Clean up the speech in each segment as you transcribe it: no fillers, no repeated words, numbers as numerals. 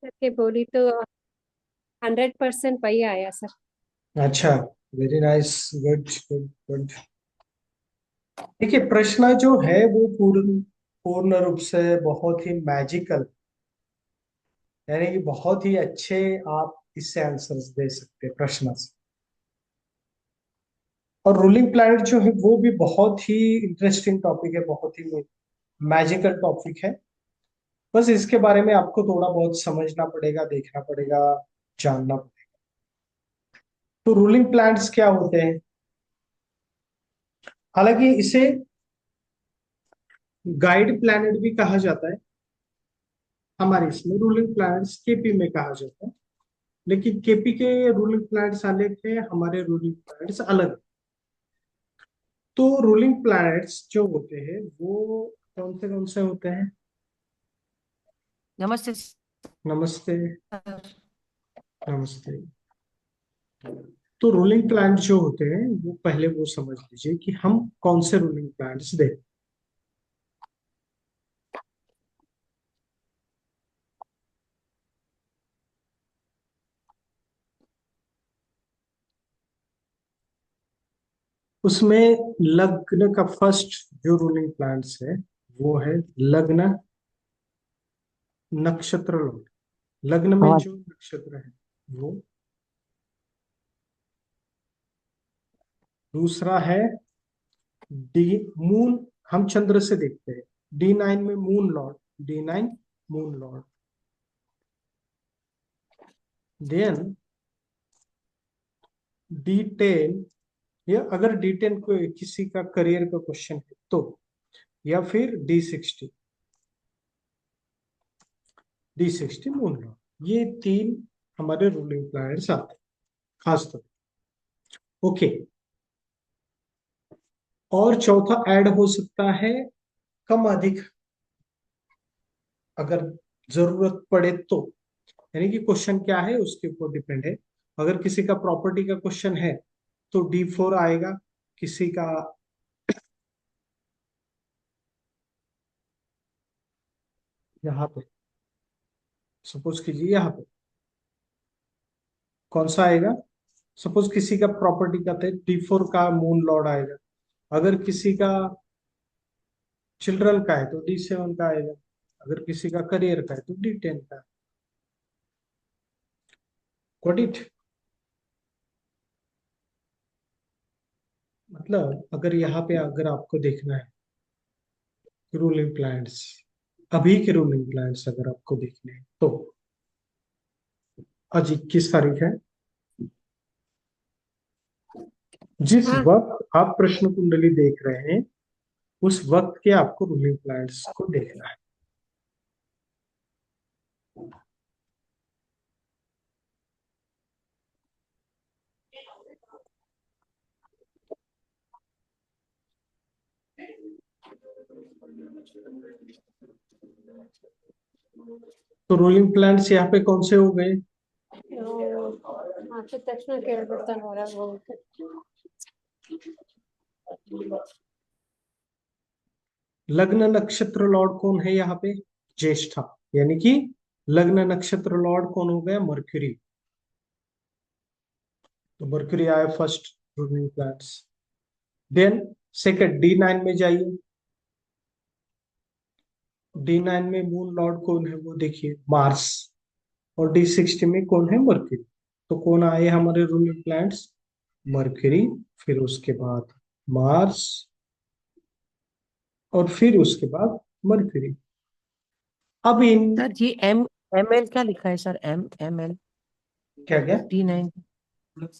करके बोली तो 100% वही आया सर। अच्छा, very nice, good good good. देखिए, प्रश्न जो है वो पूर्ण पूर्ण रूप से बहुत ही मैजिकल, यानी कि बहुत ही अच्छे आप इससे आंसर्स दे सकते हैं प्रश्न से। और रूलिंग प्लैनेट जो है वो भी बहुत ही इंटरेस्टिंग टॉपिक है, बहुत ही मैजिकल टॉपिक है। बस इसके बारे में आपको थोड़ा बहुत समझना पड़ेगा, देखना पड़ेगा, जानना पड़ेगा। तो रूलिंग प्लैनेट्स क्या होते हैं? हालांकि इसे गाइड प्लैनेट भी कहा जाता है, हमारे इसमें रूलिंग प्लैनेट्स केपी में कहा जाता है। लेकिन केपी के रूलिंग प्लैनेट्स अलग है, हमारे रूलिंग प्लैनेट्स अलग है। तो रूलिंग प्लैनेट्स जो होते हैं वो कौन से होते हैं? नमस्ते नमस्ते। सर। नमस्ते। तो रूलिंग प्लैनेट जो होते हैं वो पहले वो समझ लीजिए कि हम कौन से रूलिंग प्लैनेट्स देखें। उसमें लग्न का फर्स्ट जो रूलिंग प्लैनेट्स है वो है लग्न, नक्षत्र लॉर्ड। लग्न में हाँ। जो नक्षत्र है वो। दूसरा है डी मून, हम चंद्र से देखते हैं। D9 में moon lord, D9 moon lord. Then D10, या अगर D10 को किसी का करियर का क्वेश्चन है तो, या फिर D60 मून लॉर्ड। ये तीन हमारे रूलिंग प्लैनेट्स आते हैं खासतौर। ओके। और चौथा ऐड हो सकता है कम अधिक, अगर जरूरत पड़े तो। यानी कि क्वेश्चन क्या है उसके ऊपर डिपेंड है। अगर किसी का प्रॉपर्टी का क्वेश्चन है तो D4 आएगा। किसी का यहाँ पे, सपोज कीजिए यहाँ पे कौन सा आएगा? सपोज किसी का प्रॉपर्टी का थे, D4 का मून लॉर्ड आएगा। अगर किसी का चिल्ड्रन का है तो D7 का आएगा। अगर किसी का करियर का है तो D10 का। Got it? मतलब अगर यहाँ पे अगर आपको देखना है रूलिंग प्लैनेट्स, अभी के रूलिंग प्लैनेट्स अगर आपको देखने हैं तो आज 21 तारीख है। जिस हाँ। वक्त आप प्रश्न कुंडली देख रहे हैं उस वक्त के आपको रूलिंग प्लैनेट्स को देखना है। तो रूलिंग प्लैनेट्स यहाँ पे कौन से हो गए? आपसे तक्षण केळबर्तन हो रहा वो। लग्न नक्षत्र लॉर्ड कौन है यहाँ पे? ज्येष्ठा। यानी कि लग्न नक्षत्र लॉर्ड कौन हो गया? मर्क्यूरी। तो मर्क्यूरी आया first ruling planets. Then second D9 में जाइए। D9 में मून लॉर्ड कौन है वो देखिए, मार्स। और D60 में कौन है? मर्क्यूरी। तो कौन आए हमारे रूलिंग प्लैनेट्स? मर्क्यूरी, फिर उसके बाद मार्स, और फिर उसके बाद मर्क्यूरी। अब इन सर ये M L क्या लिखा है सर? M L क्या क्या? D9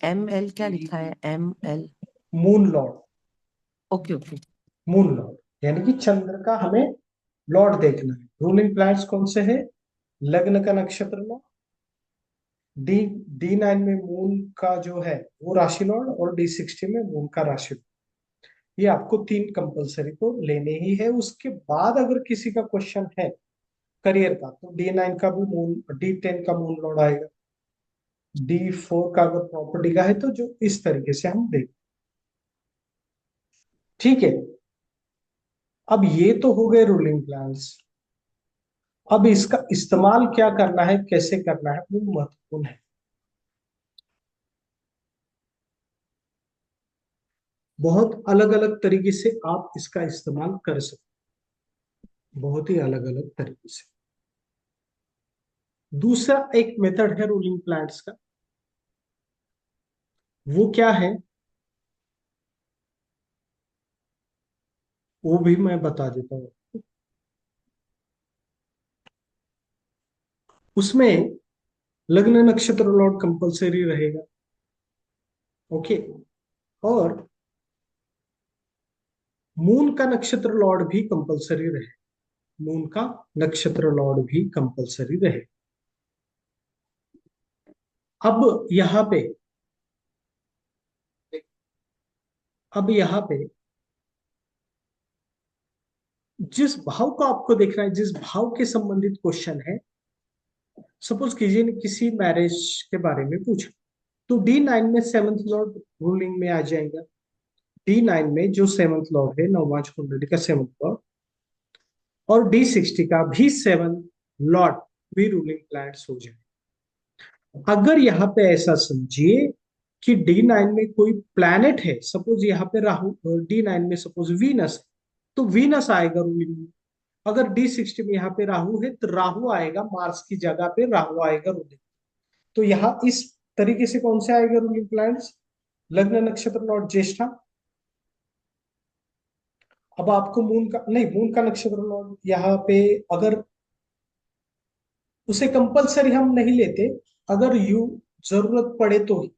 M L क्या लिखा है? M L। Moon Lord. Okay okay. Moon Lord यानी कि चंद्र का हमें लॉर्ड देखना है। रूलिंग प्लैनेट्स कौन से है? लग्न का नक्षत्र लॉर्ड, डी D9 में मून का जो है वो राशि लॉर्ड, और D60 में मून का राशि लॉर्ड। ये आपको तीन कंपलसरी तो लेने ही है। उसके बाद अगर किसी का क्वेश्चन है करियर का तो D9 का भी मून, D10 का मून लॉर्ड आएगा। D4 का अगर प्रॉपर्टी का है तो जो इस तरीके से हम देख। ठीक है। अब ये तो हो गए रूलिंग प्लैन्स। अब इसका इस्तेमाल क्या करना है, कैसे करना है, वो महत्वपूर्ण है। बहुत अलग अलग तरीके से आप इसका इस्तेमाल कर सकते, बहुत ही अलग अलग तरीके से। दूसरा एक मेथड है रूलिंग प्लांट्स का, वो क्या है वो भी मैं बता देता हूं। उसमें लग्न नक्षत्र लॉर्ड कंपलसरी रहेगा, ओके, और मून का नक्षत्र लॉर्ड भी कंपलसरी रहे, मून का नक्षत्र लॉर्ड भी कंपलसरी रहे। अब यहां पे अब यहां पे जिस भाव को आपको देखना है, जिस भाव के संबंधित क्वेश्चन है, सपोज कीजिए किसी मैरिज के बारे में पूछा, तो D9 में सेवंथ लॉर्ड रूलिंग में आ जाएगा। D9 में जो सेवंथ लॉर्ड है, नववांश कुंडली का सेवंथ लॉर्ड, और D60 का भी सेवंथ लॉर्ड भी रूलिंग प्लैनेट्स हो जाए। अगर यहाँ पे ऐसा समझिए कि D9 में कोई प्लैनेट है, सपोज यहाँ पे राहु, D9 में सपोज वीनस है, तो वीनस आएगा रूलिंग में। अगर D60 में यहाँ पे राहु है, तो राहु आएगा, मार्स की जगह पे राहु आएगा रूलिंग। तो यहाँ इस तरीके से कौन से आएगा रूलिंग प्लैनेट्स, लग्न नक्षत्र लॉर्ड ज्येष्ठा। अब आपको मून का नहीं, मून का नक्षत्र लॉर्ड यहाँ पे अगर उसे कंपलसरी हम नहीं लेते, अगर यू जरूरत पड़े तो ही।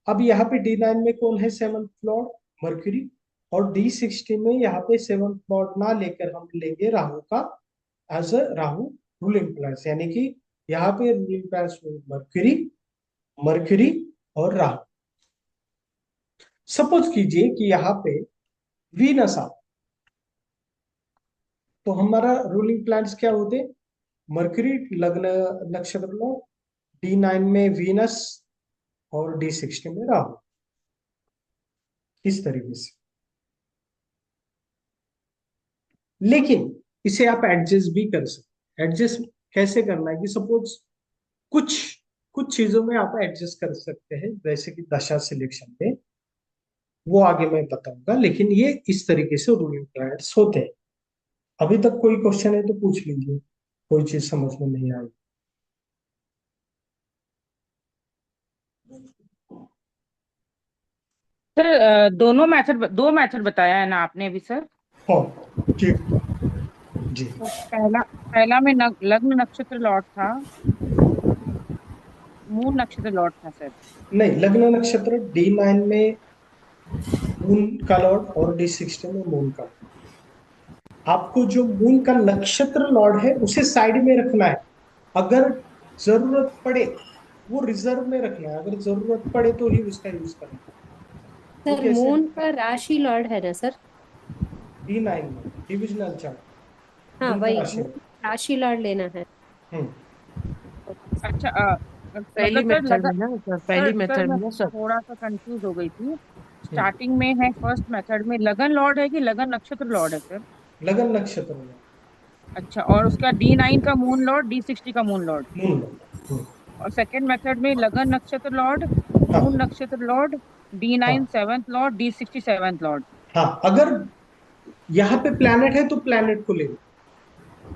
अब यहाँ पे D9 में कौन है सेवंथ लॉर्ड, मर्क्यूरी, और D60 में यहाँ पे सेवंथ लॉर्ड ना लेकर हम लेंगे राहु का, as a Rahu ruling planet, यानी कि यहाँ पे रूलिंग प्लैनेट मर्क्यूरी, मर्क्यूरी और राहु। सपोज कीजिए कि यहाँ पे वीनस आ, तो हमारा रूलिंग प्लैनेट्स क्या होते, मर्क्यूरी लग्न नक्षत्र लॉर्ड, D9 में वीनस और D60 में राहु, इस तरीके से। लेकिन इसे आप एडजस्ट भी कर सकते, एडजस्ट कैसे करना है कि सपोज कुछ कुछ चीजों में आप एडजस्ट कर सकते हैं, जैसे कि दशा सिलेक्शन में, वो आगे मैं बताऊंगा, लेकिन ये इस तरीके से रूलिंग प्लैनेट्स होते हैं। अभी तक कोई क्वेश्चन है तो पूछ लीजिए, कोई चीज समझ में नहीं आई। सर दोनों मेथड, दो मेथड बताया है ना आपने अभी सर। हाँ जी जी। तो पहला पहला में लग्न नक्षत्र लॉर्ड था, मून नक्षत्र लॉर्ड था सर। नहीं, लग्न नक्षत्र D9 में मून का लॉर्ड और D60 में मून का। आपको जो मून का नक्षत्र लॉर्ड है उसे साइड में रखना है, अगर जरूरत पड़े वो रिजर्व में रखना है, अगर जरूरत पड़े तो ही उसका यूज करना है। वो सर कैसे, मून का राशि लॉर्ड है ना सर। D9 में डिविजनल चार्ट, हाँ मून का वही, राशि। मून राशि लॉर्ड लेना है। हम्म अच्छा पहली मतलब सर मेथड में ना सर, पहली सर मेथड मैं में ना सर। थोड़ा सा कंफ्यूज हो गई थी। स्टार्टिंग में है फर्स्ट मेथड में लगन लॉर्ड है कि लगन नक्षत्र लॉर्ड है सर। लगन नक्षत्र में अच्छा, और उसका D9 का मून लॉर्ड, D60 का मून लॉर्ड। Moon Lord. और सेकंड मेथड में लगन नक्षत्र लॉर्ड, हाँ मून नक्षत्र लॉर्ड, D9 हाँ seventh Lord, D60 seventh Lord. हाँ, अगर यहाँ पे प्लैनेट है तो प्लैनेट को ले लो।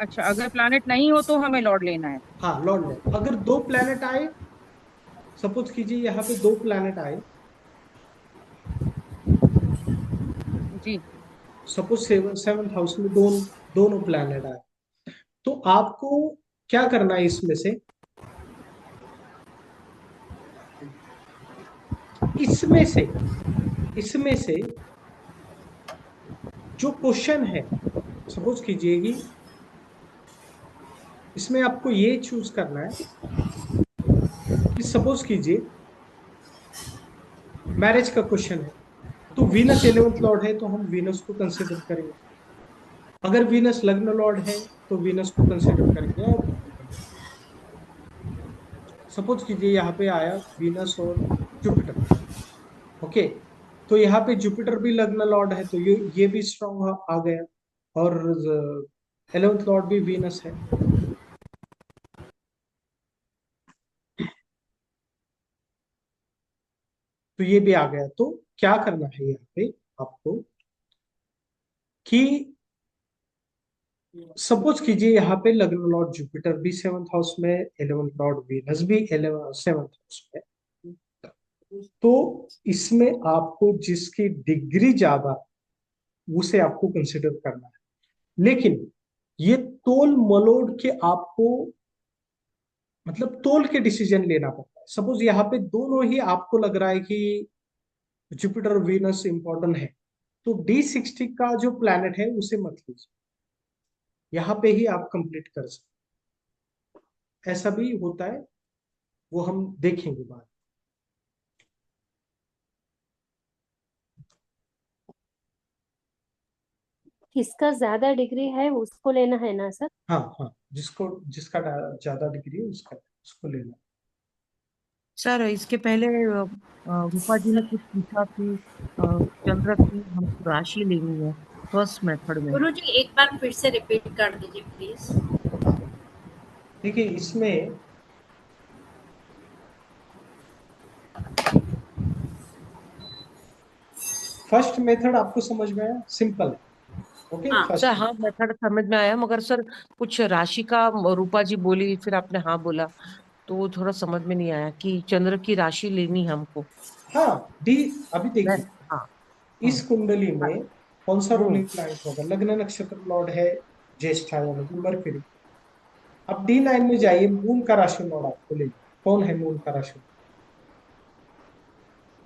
अच्छा, अगर प्लैनेट नहीं हो तो हमें लॉर्ड लेना है। हाँ लॉर्ड ले, अगर दो प्लैनेट आए, सपोज कीजिए यहाँ पे दो प्लैनेट आए, जी। सपोज सेवंथ हाउस में दोनों प्लैनेट आए, तो आपको क्या करना है, इसमें से इसमें से जो क्वेश्चन है, सपोज कीजिए कि इसमें आपको ये चूज करना है कि सपोज कीजिए मैरिज का क्वेश्चन है, तो वीनस 11th लॉर्ड है तो हम वीनस को कंसिडर करेंगे, अगर वीनस लग्न लॉर्ड है तो वीनस को कंसिडर करेंगे। और सपोज कीजिए यहाँ पे आया वीनस और जुपिटर, ओके, तो यहाँ पे जुपिटर भी लग्न लॉर्ड है, तो ये भी स्ट्रॉन्ग आ गया, और 11th लॉर्ड भी वीनस है, तो ये भी आ गया। तो क्या करना है यहाँ पे आपको कि सपोज कीजिए यहाँ पे लग्न लॉर्ड जुपिटर भी 7th हाउस में, 11th लॉर्ड वीनस भी 7th हाउस में। तो इसमें आपको जिसकी डिग्री ज्यादा उसे आपको कंसिडर करना है। लेकिन ये तोल मलोड़ के आपको मतलब तोल के डिसीजन लेना पड़ता है। सपोज यहाँ पे दोनों ही आपको लग रहा है कि जुपिटर और वीनस इंपॉर्टेंट है, तो D60 का जो प्लैनेट है उसे मत लीजिए, यहाँ पे ही आप कंप्लीट कर सकते। ऐसा भी होता है, वो हम देखेंगे बाद। किसका ज्यादा डिग्री है उसको लेना है ना सर? हाँ हाँ, जिसका ज्यादा डिग्री है उसको लेना। सर इसके पहले रूपा जी ने कुछ पूछा कि चंद्र की हमको राशि लेनी है फर्स्ट मेथड में। गुरुजी एक बार फिर से रिपीट कर दीजिए प्लीज। देखिए इसमें फर्स्ट मेथड आपको समझ में आया, सिंपल है। ओके, हाँ फर्स्ट सर हाँ मेथड समझ में आया, मगर सर कुछ राशि का रूपा जी बोली, फिर आपने हाँ बोला, तो वो थोड़ा समझ में नहीं आया कि चंद्र की राशि लेनी है हमको। हाँ डी। अभी मैं देखिए हाँ। इस कुंडली में कौन सा हम्म। रूलिंग प्लैनेट होगा, लग्न नक्षत्र लॉर्ड है ज्येष्ठा यानी कि मरकरी। अब D9 में जाइए, मून का राशि लॉर्ड आपको ले, कौन है मून का राशि?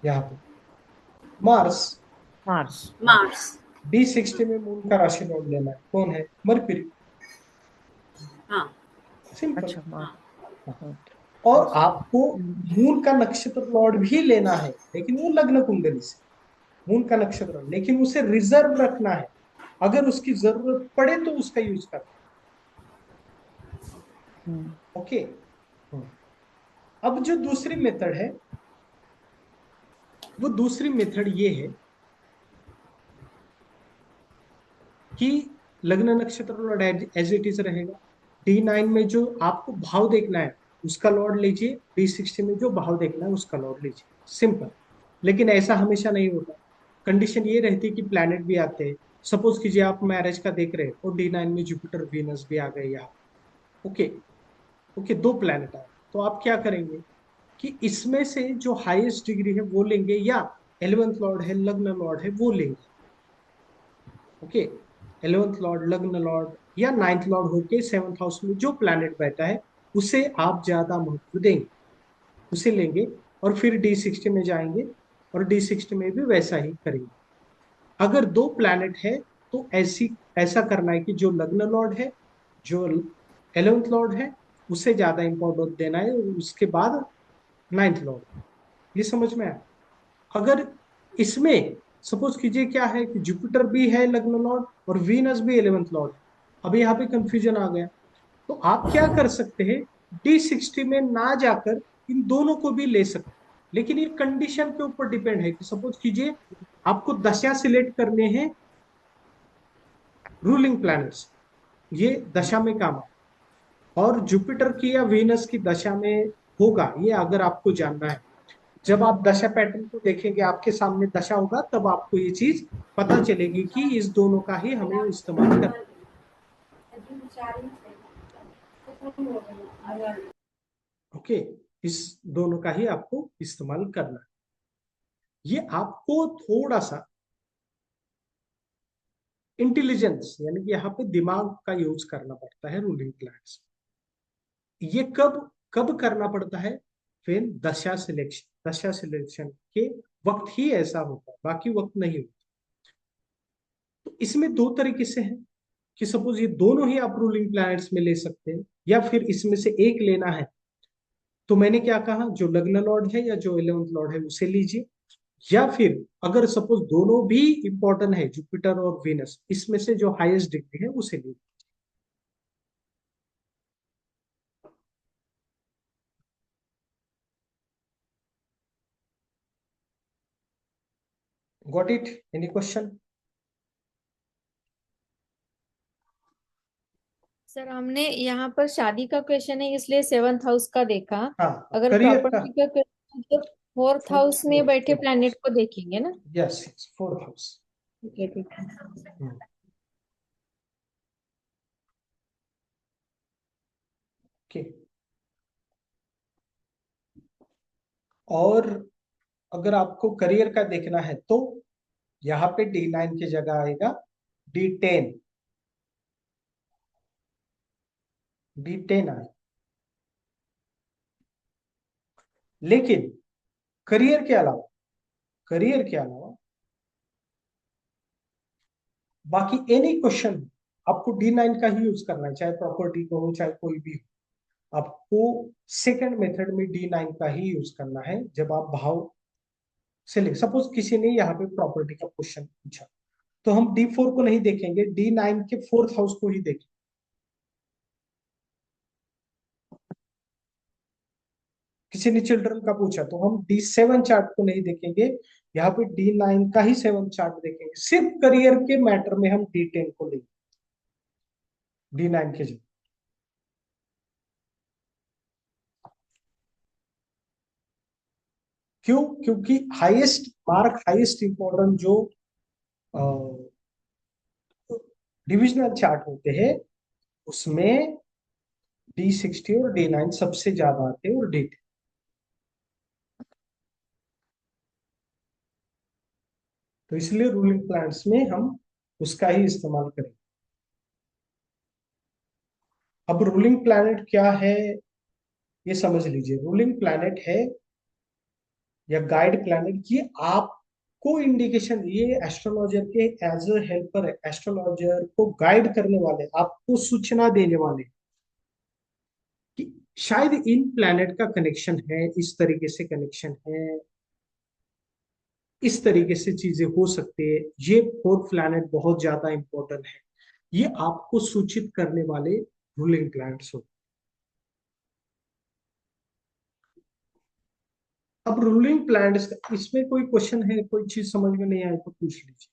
यहाँ पे मार्स। मार्स। मार्स। D60 में मून का राशि लॉर्ड लेना है, कौन है? मरकरी। हाँ सिंपल। अच्छा मार्स। हाँ हाँ। हाँ। और आपको मून का नक्षत्र लॉर्ड भी लेना है, लेकिन वो लग्न कुंडली से मून का नक्षत्र, लेकिन उसे रिजर्व रखना है। अगर उसकी जरूरत पड़े तो उसका यूज करना। हम्म। ओके। अब जो दूसरी मेथड है, वो दूसरी मेथड ये है कि लग्न नक्षत्र लॉर्ड एज इट इज रहेगा। D9 में जो आपको भाव देखना है उसका लॉर्ड लीजिए, D60 में जो भाव देखना है उसका लॉर्ड लीजिए, सिंपल। लेकिन ऐसा हमेशा नहीं होता, कंडीशन ये रहती है कि प्लैनेट भी आते हैं। सपोज कीजिए आप मैरिज का देख रहे हैं और D9 में जुपिटर वीनस भी आ गए यहाँ। ओके। ओके, दो प्लैनेट आए, तो आप क्या करेंगे कि इसमें से जो हाईएस्ट डिग्री है वो लेंगे, या 11th लॉर्ड है, लग्न लॉर्ड है, वो लेंगे। ओके, 11th लॉर्ड, लग्न लॉर्ड या 9th लॉर्ड होके 7th हाउस में जो प्लैनेट बैठा है उसे आप ज्यादा महत्व देंगे, उसे लेंगे। और फिर D60 में जाएंगे और D60 में भी वैसा ही करेंगे। अगर दो प्लैनेट है तो ऐसा करना है कि जो लग्न लॉर्ड है, जो 11th लॉर्ड है, उसे ज्यादा इंपॉर्टेंस देना है, और उसके बाद 9th लॉर्ड। ये समझ में आया? अगर इसमें सपोज कीजिए क्या है कि जुपिटर भी है लग्न लॉर्ड और वीनस भी 11th लॉर्ड है, अब यहाँ पे कंफ्यूजन आ गया। तो आप क्या कर सकते हैं, D60 में ना जाकर इन दोनों को भी ले सकते हैं। लेकिन ये कंडीशन के ऊपर डिपेंड है कि सपोज कीजिए आपको दशा सिलेक्ट करने हैं रूलिंग प्लैनेट्स, ये दशा में काम आए, और जुपिटर की या वीनस की दशा में होगा, ये अगर आपको जानना है। जब आप दशा पैटर्न को देखेंगे, आपके सामने दशा होगा, तब आपको ये चीज पता चलेगी कि इस दोनों का ही हमें इस्तेमाल करना है। ओके, इस दोनों का ही आपको इस्तेमाल करना है। ये आपको थोड़ा सा इंटेलिजेंस यानी कि यहाँ पे दिमाग का यूज करना पड़ता है रूलिंग प्लैनेट्स। ये कब कब करना पड़ता है? फिर दशा सिलेक्शन के वक्त ही ऐसा होता है, बाकी वक्त नहीं होता। तो इसमें दो तरीके से है कि सपोज ये दोनों ही आप रूलिंग प्लैनेट्स में ले सकते हैं, या फिर इसमें से एक लेना है। तो मैंने क्या कहा, जो लग्न लॉर्ड है या जो 11th लॉर्ड है उसे लीजिए, या फिर अगर सपोज दोनों भी इंपॉर्टेंट है, जुपिटर और वीनस, इसमें से जो हाईएस्ट डिग्री है उसे लीजिए। Got it? Any question? Sir हमने यहाँ पर शादी का क्वेश्चन है इसलिए 7th हाउस का देखा। हाँ, अगर करियर का। प्रॉपर्टी का क्वेश्चन तो फोर्थ हाउस में बैठे प्लैनेट को देखेंगे ना? Yes yes, fourth house. ठीक है ठीक है। ओके। और अगर आपको करियर का देखना है तो यहाँ पे D9 की जगह आएगा D10। D10 आए। लेकिन करियर के अलावा बाकी एनी क्वेश्चन आपको D9 का ही यूज करना है, चाहे प्रॉपर्टी को हो चाहे कोई भी हो। आपको सेकंड मेथड में D9 का ही यूज करना है जब आप भाव से लिख। सपोज किसी ने यहाँ पे प्रॉपर्टी का क्वेश्चन पूछा तो हम D4 को नहीं देखेंगे, D9 के फोर्थ हाउस को ही देखेंगे। किसी ने चिल्ड्रन का पूछा तो हम D7 चार्ट को नहीं देखेंगे, यहाँ पे D9 का ही 7 चार्ट देखेंगे। सिर्फ करियर के मैटर में हम D10 को लेंगे D9 के जगह। क्यों? क्योंकि हाईएस्ट इंपॉर्टेंट जो डिविजनल चार्ट होते हैं उसमें D60 और D9 सबसे ज्यादा आते हैं और D10। तो इसलिए रूलिंग प्लैनेट्स में हम उसका ही इस्तेमाल करेंगे। अब रूलिंग प्लैनेट क्या है ये समझ लीजिए। रूलिंग प्लैनेट है या गाइड प्लैनेट, ये आपको इंडिकेशन, ये एस्ट्रोलॉजर के एज अ हेल्पर है, एस्ट्रोलॉजर को गाइड करने वाले, आपको सूचना देने वाले कि शायद इन प्लैनेट का कनेक्शन है, इस तरीके से कनेक्शन है, इस तरीके से चीजें हो सकती है, ये फोर्थ प्लैनेट बहुत ज्यादा इंपॉर्टेंट है, ये आपको सूचित करने वाले रूलिंग प्लैनेट्स होते हैं। अब रूलिंग प्लैनेट्स, इसमें कोई क्वेश्चन है, कोई चीज समझ में नहीं आए तो पूछ लीजिए।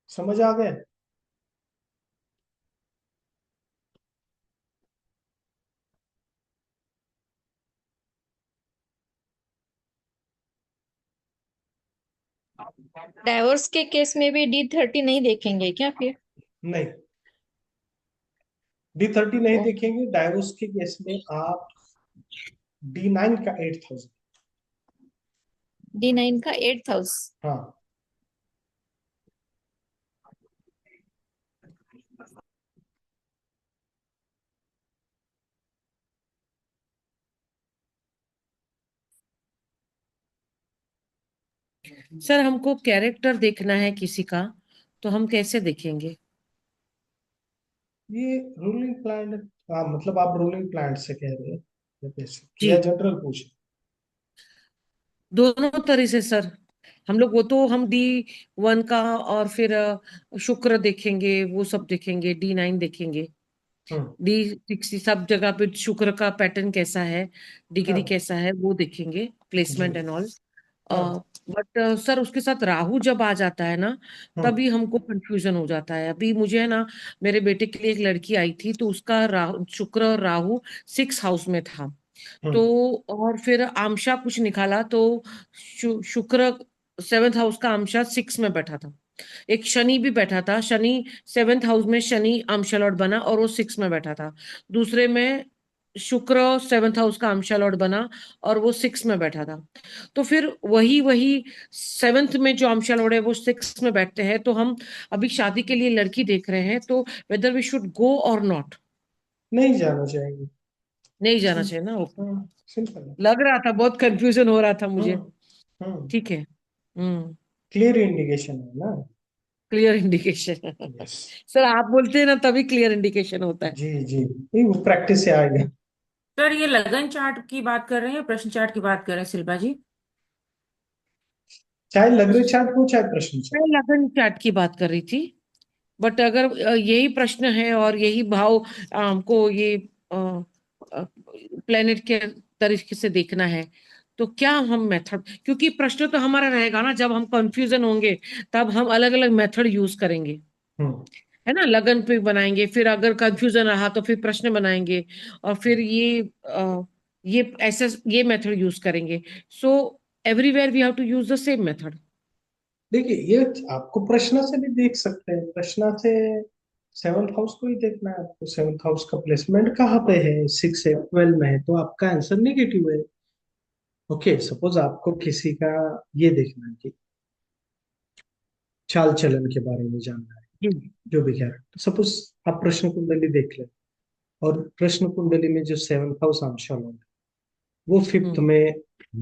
समझ आ गया? डाइवोर्स के केस में भी D30 नहीं देखेंगे क्या फिर? नहीं, D30 नहीं ओ, देखेंगे। डाइवोर्स के केस में आप D9 का 8000। D9 का 8th हाउस। हाँ, सर हमको कैरेक्टर देखना है किसी का, तो हम कैसे देखेंगे? ये रूलिंग प्लैनेट, हाँ मतलब आप रूलिंग प्लैनेट से कह रहे हैं या कैसे, या जी, जनरल पूछ? दोनों तरह से सर। हम लोग वो तो हम D1 का और फिर शुक्र देखेंगे, वो सब देखेंगे, D9 देखेंगे, हम्म। D60 सब जगह पे शुक्र का पैटर्न कैसा है, डिग्री हाँ कैसा है, वो देखेंगे, जी। Placement and all. हाँ। बट सर उसके साथ राहु जब आ जाता है ना, हम्म। तभी हमको कंफ्यूजन हो जाता है। अभी मुझे है ना, मेरे बेटे के लिए एक लड़की आई थी, तो उसका राहु, शुक्र और राहु 6 हाउस में था। तो हम्म। और फिर आमशा कुछ निकाला तो शुक्र 7th हाउस का आमशा 6 में बैठा था। एक शनि भी बैठा था, शनि 7th हाउस में शनि आमशा लॉर्ड बना और वो 6 में बैठा था। दूसरे में शुक्र 7th हाउस का आमशा लॉर्ड बना और वो 6 में बैठा था। तो फिर वही वही 7th में जो आमशा लॉर्ड है वो 6 में बैठते हैं। तो हम अभी शादी के लिए लड़की देख रहे हैं, तो वेदर वी शुड गो और नॉट। नहीं जाना चाहेंगे। नहीं जाना चाहिए ना? ओके, सिंपल है। लग रहा था बहुत कंफ्यूजन हो रहा था मुझे। हम्म। हम्म। ठीक है। क्लियर इंडिकेशन है ना? Clear indication. यस। सर आप बोलते हैं ना, तभी क्लियर इंडिकेशन होता है। जी जी, नहीं वो प्रैक्टिस से आएगा। सर ये लगन चार्ट की बात कर रहे हैं या प्रश्न चार्ट की बात कर रहे हैं शिल्पा जी? चाहे लग्न चार्ट हो चाहे प्रश्न मैं चार्ट। लगन चार्ट की बात कर रही थी। बट अगर यही प्रश्न है और यही भाव हमको ये प्लेनेट के तरीके से देखना है, तो क्या हम मेथड, क्योंकि प्रश्न तो हमारा रहेगा ना, जब हम कंफ्यूजन होंगे तब हम अलग अलग मेथड यूज करेंगे, हम्म है ना, लगन पे बनाएंगे, फिर अगर कंफ्यूजन रहा तो फिर प्रश्न बनाएंगे, और फिर ये ऐसा ये मेथड यूज करेंगे। So everywhere we have to use the same method. देखिए, ये आपको प्रश्न से भी देख सकते हैं। प्रश्न से सेवंथ हाउस को ही देखना है आपको। सेवंथ हाउस का प्लेसमेंट कहाँ पे है? 6 है, 12 में है, तो आपका आंसर नेगेटिव है। ओके, सपोज आपको किसी का ये देखना है कि चाल चलन के बारे में जानना है, जो भी है, तो सपोज आप प्रश्न कुंडली देख लें, और प्रश्न कुंडली में जो सेवंथ हाउस अंश है वो फिफ्थ हम्म में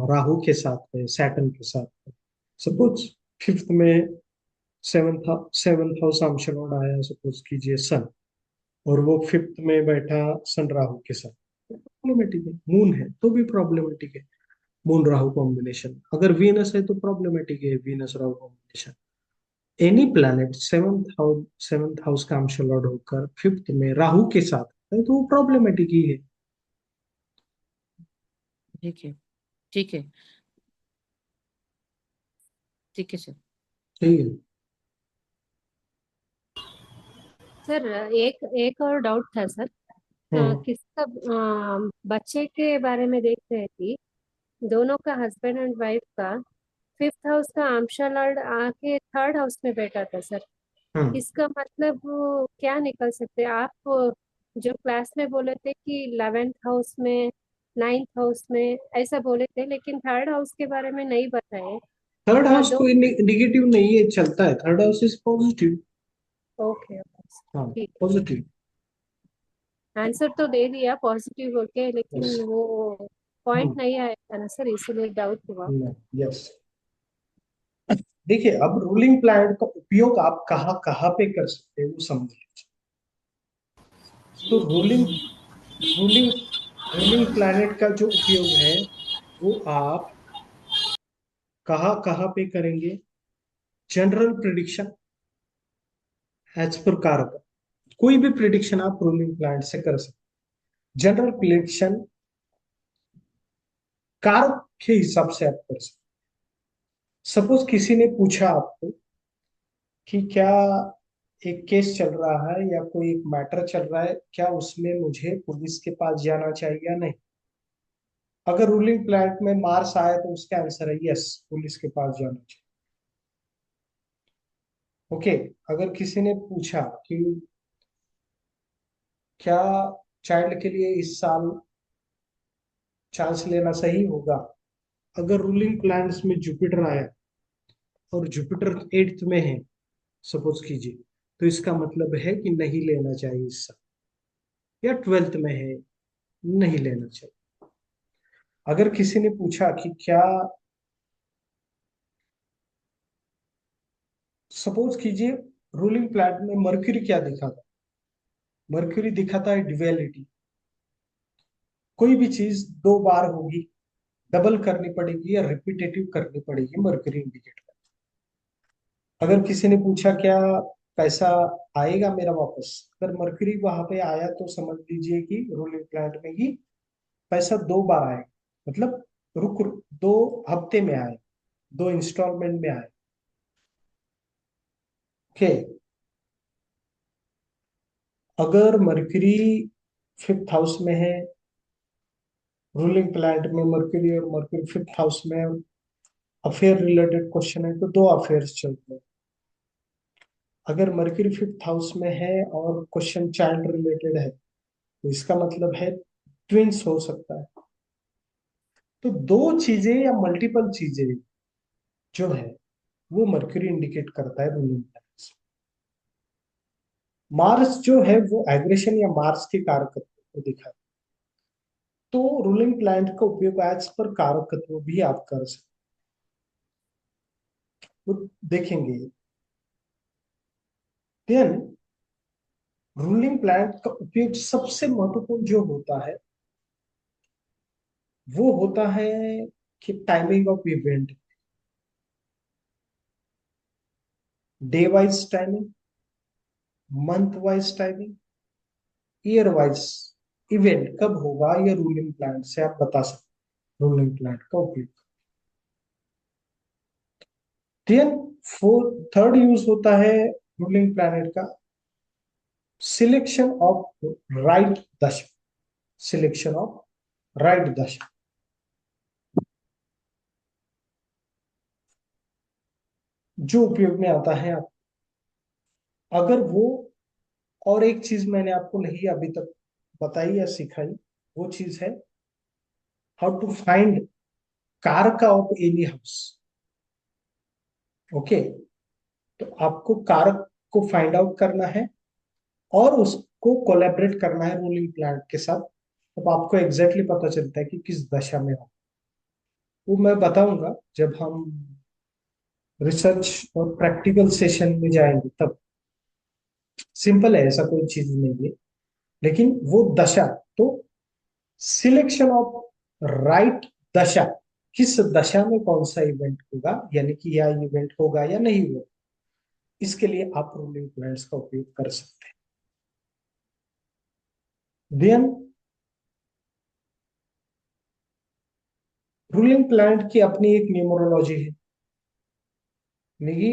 राहु के साथ है, सैटर्न के साथ है। सपोज फिफ्थ में सेवंथ हाउस अंश लॉर्ड आया, सपोज कीजिए सन, और वो फिफ्थ में बैठा सन राहु के साथ, प्रॉब्लमेटिक है। मून है तो भी प्रॉब्लमेटिक है, मून राहु कॉम्बिनेशन। अगर वीनस है तो प्रॉब्लमेटिक है, Venus Rahu combination. Any planet seventh house का अंश लॉर्ड होकर फिफ्थ में राहु के साथ है तो वो प्रॉब्लमेटिक ही है। ठीक है, ठीक है, ठीक है सर। ठीक है। सर एक एक और डाउट था सर। हम्म किसका बच्चे के बारे में देख रहे थे, दोनों का हस्बैंड एंड वाइफ का फिफ्थ हाउस का आंशा लॉर्ड आके थर्ड हाउस में बैठा था सर। हम्म इसका मतलब वो क्या निकल सकते हैं आप? जो क्लास में बोले थे कि 11th हाउस में, 9th हाउस में ऐसा बोले थे, लेकिन थर्ड हाउस के बारे में नहीं बताए। थर्ड हाउस दो। कोई निगेटिव नहीं है, चलता है। Third house is positive. Okay okay, हाँ, ठीक। पॉजिटिव। आंसर तो दे दिया पॉजिटिव होके, यस। लेकिन वो पॉइंट नहीं आया था ना सर, इसलिए डाउट हुआ। यस। देखिए, अब रूलिंग प्लैनेट का उपयोग आप कहाँ कहाँ पे कर सकते हैं वो समझ लीजिए। तो रूलिंग रूलिंग रूलिंग प्लैनेट का जो उपयोग है वो आप कहाँ कहाँ पे करेंगे? जनरल प्रिडिक्शन एज पर कारक। कोई भी प्रिडिक्शन आप रूलिंग प्लैनेट से कर सकते। जनरल प्रिडिक्शन कारक के हिसाब से आप कर सकते। सपोज किसी ने पूछा आपको कि क्या एक केस चल रहा है या कोई एक मैटर चल रहा है, क्या उसमें मुझे पुलिस के पास जाना चाहिए या नहीं? अगर रूलिंग प्लैनेट में मार्स आया तो उसका आंसर है यस, पुलिस के पास जाना चाहिए। ओके। अगर किसी ने पूछा कि क्या चाइल्ड के लिए इस साल चांस लेना सही होगा, अगर रूलिंग प्लैनेट्स में जुपिटर आया और जुपिटर 8th में है, सपोज कीजिए, तो इसका मतलब है कि नहीं लेना चाहिए इस साल। या 12th में है, नहीं लेना चाहिए। अगर किसी ने पूछा कि क्या, सपोज कीजिए रूलिंग प्लैनेट में मर्क्यूरी क्या दिखा था? मर्क्यूरी दिखाता है ड्युअलिटी। कोई भी चीज दो बार होगी, डबल करनी पड़ेगी या रिपीटेटिव करनी पड़ेगी, मर्क्यूरी इंडिकेट करता है। अगर किसी ने पूछा क्या पैसा आएगा मेरा वापस, अगर मर्क्यूरी वहां पे आया तो समझ लीजिए कि रूलिंग प्लैनेट में ही पैसा दो बार आएगा, मतलब रुक रुक 2 हफ्ते में आए, 2 इंस्टॉलमेंट में आए। ओके। अगर मर्क्यूरी फिफ्थ हाउस में है, रूलिंग प्लैनेट में मर्क्यूरी, और मर्क्यूरी फिफ्थ हाउस में, अफेयर रिलेटेड क्वेश्चन है तो 2 अफेयर्स चलते हैं। अगर मर्क्यूरी फिफ्थ हाउस में है और क्वेश्चन चाइल्ड रिलेटेड है तो इसका मतलब है ट्विंस हो सकता है। तो दो चीजें या मल्टीपल चीजें जो है वो मर्क्यूरी इंडिकेट करता है रूलिंग प्लैनेट्स। मार्स जो है वो एग्रेशन या मार्स के कारकत्व को दिखाता है। तो रूलिंग प्लैनेट का उपयोग एज पर कारकत्व भी आप कर सकते हो, तो देखेंगे। देन रूलिंग प्लैनेट का उपयोग सबसे महत्वपूर्ण जो होता है वो होता है कि timing of event, day wise timing, month wise timing, year wise event कब होगा, ये रूलिंग प्लैनेट से आप बता सकते रूलिंग प्लैनेट का उपयोग। देन थर्ड यूज होता है रूलिंग प्लैनेट का सिलेक्शन ऑफ राइट दशा। सिलेक्शन ऑफ राइट दशा, जो उपयोग में आता है आप अगर वो, और एक चीज मैंने आपको नहीं अभी तक बताई या सिखाई, वो चीज है हाउ टू फाइंड कारक ऑफ एनी हाउस। ओके, तो आपको कारक को फाइंड आउट करना है और उसको कोलैबोरेट करना है रूलिंग प्लैनेट के साथ, तब आपको एग्जैक्टली पता चलता है कि किस दशा में हो। वो मैं बताऊंगा जब हम रिसर्च और प्रैक्टिकल सेशन में जाएंगे तब। सिंपल है, ऐसा कोई चीज नहीं है, लेकिन वो दशा, तो सिलेक्शन ऑफ राइट दशा, किस दशा में कौन सा इवेंट होगा, यानी कि यह इवेंट होगा या नहीं होगा, इसके लिए आप रूलिंग प्लैनेट्स का उपयोग कर सकते हैं। देन रूलिंग प्लैनेट की अपनी एक न्यूमरोलॉजी है, नहीं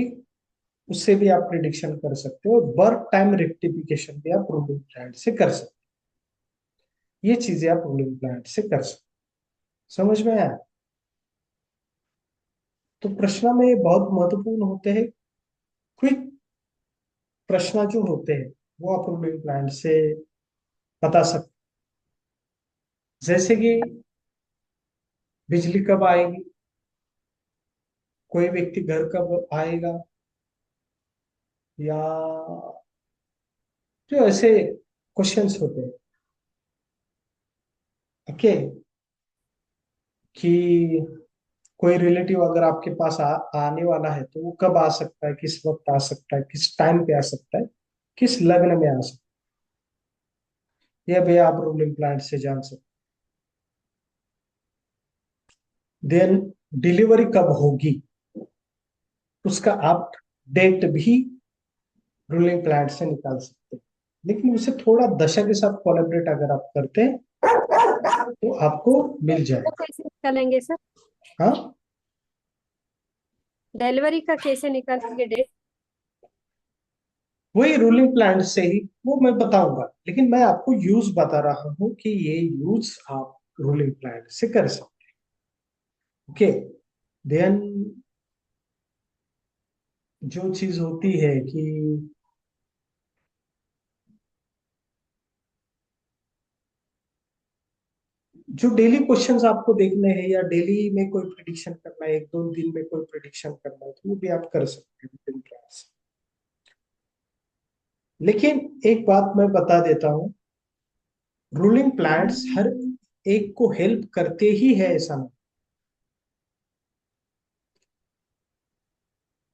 उससे भी आप प्रिडिक्शन कर सकते हो। बर्थ टाइम रेक्टिफिकेशन भी आप रूलिंग प्लैनेट से कर सकते हो। ये चीजें आप रूलिंग प्लैनेट से कर सकते हो। समझ में आया? तो प्रश्न में बहुत महत्वपूर्ण होते हैं। क्विक प्रश्न जो होते हैं वो आप रूलिंग प्लैनेट से बता सकते हो। जैसे कि बिजली कब आएगी, कोई व्यक्ति घर कब आएगा, या जो ऐसे क्वेश्चंस होते हैं। ओके, कि कोई रिलेटिव अगर आपके पास आने वाला है तो वो कब आ सकता है, किस वक्त आ सकता है, किस टाइम पे आ सकता है, किस लग्न में आ सकता है, यह भी आप रूलिंग प्लैनेट से जान सकते। देन डिलीवरी कब होगी, उसका आप डेट भी रूलिंग प्लैनेट से निकाल सकते हैं। लेकिन उसे थोड़ा दशा के साथ कोलैबोरेट अगर आप करते हैं तो आपको मिल वो जाएगा। कैसे निकालेंगे सर? हाँ, डिलीवरी का कैसे निकालेंगे डेट? वही रूलिंग प्लैनेट से ही, वो मैं बताऊंगा, लेकिन मैं आपको यूज बता रहा हूं कि ये यूज आप रूलिंग प्लैनेट से कर सकते हैं। ओके, देन जो चीज होती है कि जो डेली क्वेश्चंस आपको देखने हैं या डेली में कोई प्रिडिक्शन करना है, एक दो दिन में कोई प्रिडिक्शन करना है, तो वो भी आप कर सकते हैं रूलिंग प्लैनेट से। लेकिन एक बात मैं बता देता हूं, रूलिंग प्लैनेट्स हर एक को हेल्प करते ही है ऐसा नहीं।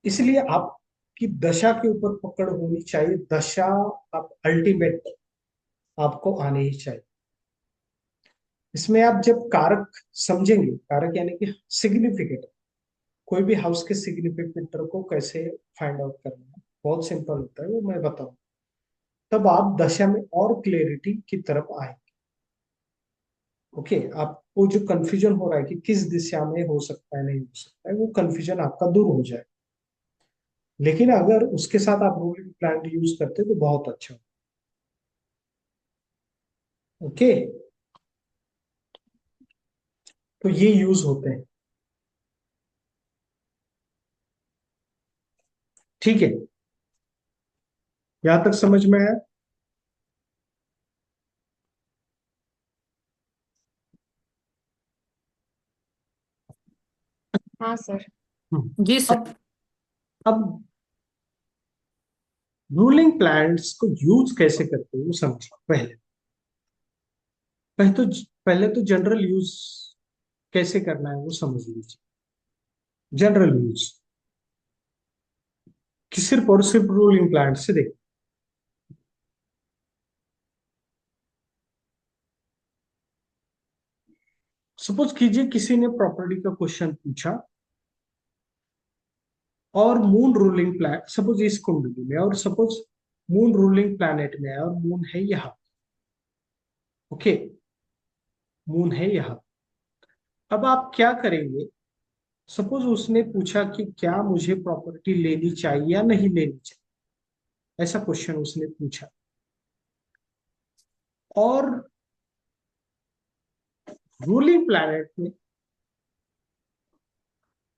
इसलिए आपकी दशा के ऊपर पकड़ होनी चाहिए। दशा आप अल्टीमेट आपको आने ही चाहिए। इसमें आप जब कारक समझेंगे, कारक यानी कि सिग्निफिकेटर, कोई भी हाउस के सिग्निफिकेटर को कैसे फाइंड आउट करना है, बहुत सिंपल होता है, वो मैं बताऊं, तब आप दशा में और क्लियरिटी की तरफ आएंगे। ओके, आपको जो कंफ्यूजन हो रहा है कि किस दिशा में हो सकता है, नहीं हो सकता है, वो कंफ्यूजन आपका दूर हो जाए। लेकिन अगर उसके साथ आप रूलिंग प्लैनेट यूज करते तो बहुत अच्छा। ओके, तो ये यूज होते हैं। ठीक है, यहां तक समझ में आया? हाँ सर। जी सर। अब रूलिंग प्लैनेट्स को यूज कैसे करते हैं वो समझिए। पहले तो जनरल यूज कैसे करना है वो समझ लीजिए। जनरल यूज कि सिर्फ और सिर्फ रूलिंग प्लैनेट से देख। सपोज कीजिए किसी ने प्रॉपर्टी का क्वेश्चन पूछा और मून रूलिंग प्लैनेट, सपोज इस कुंडली में, और सपोज मून रूलिंग प्लैनेट में है और मून है यहाँ। ओके, मून है यहाँ। अब आप क्या करेंगे, सपोज उसने पूछा कि क्या मुझे प्रॉपर्टी लेनी चाहिए या नहीं लेनी चाहिए, ऐसा क्वेश्चन उसने पूछा, और रूलिंग प्लैनेट में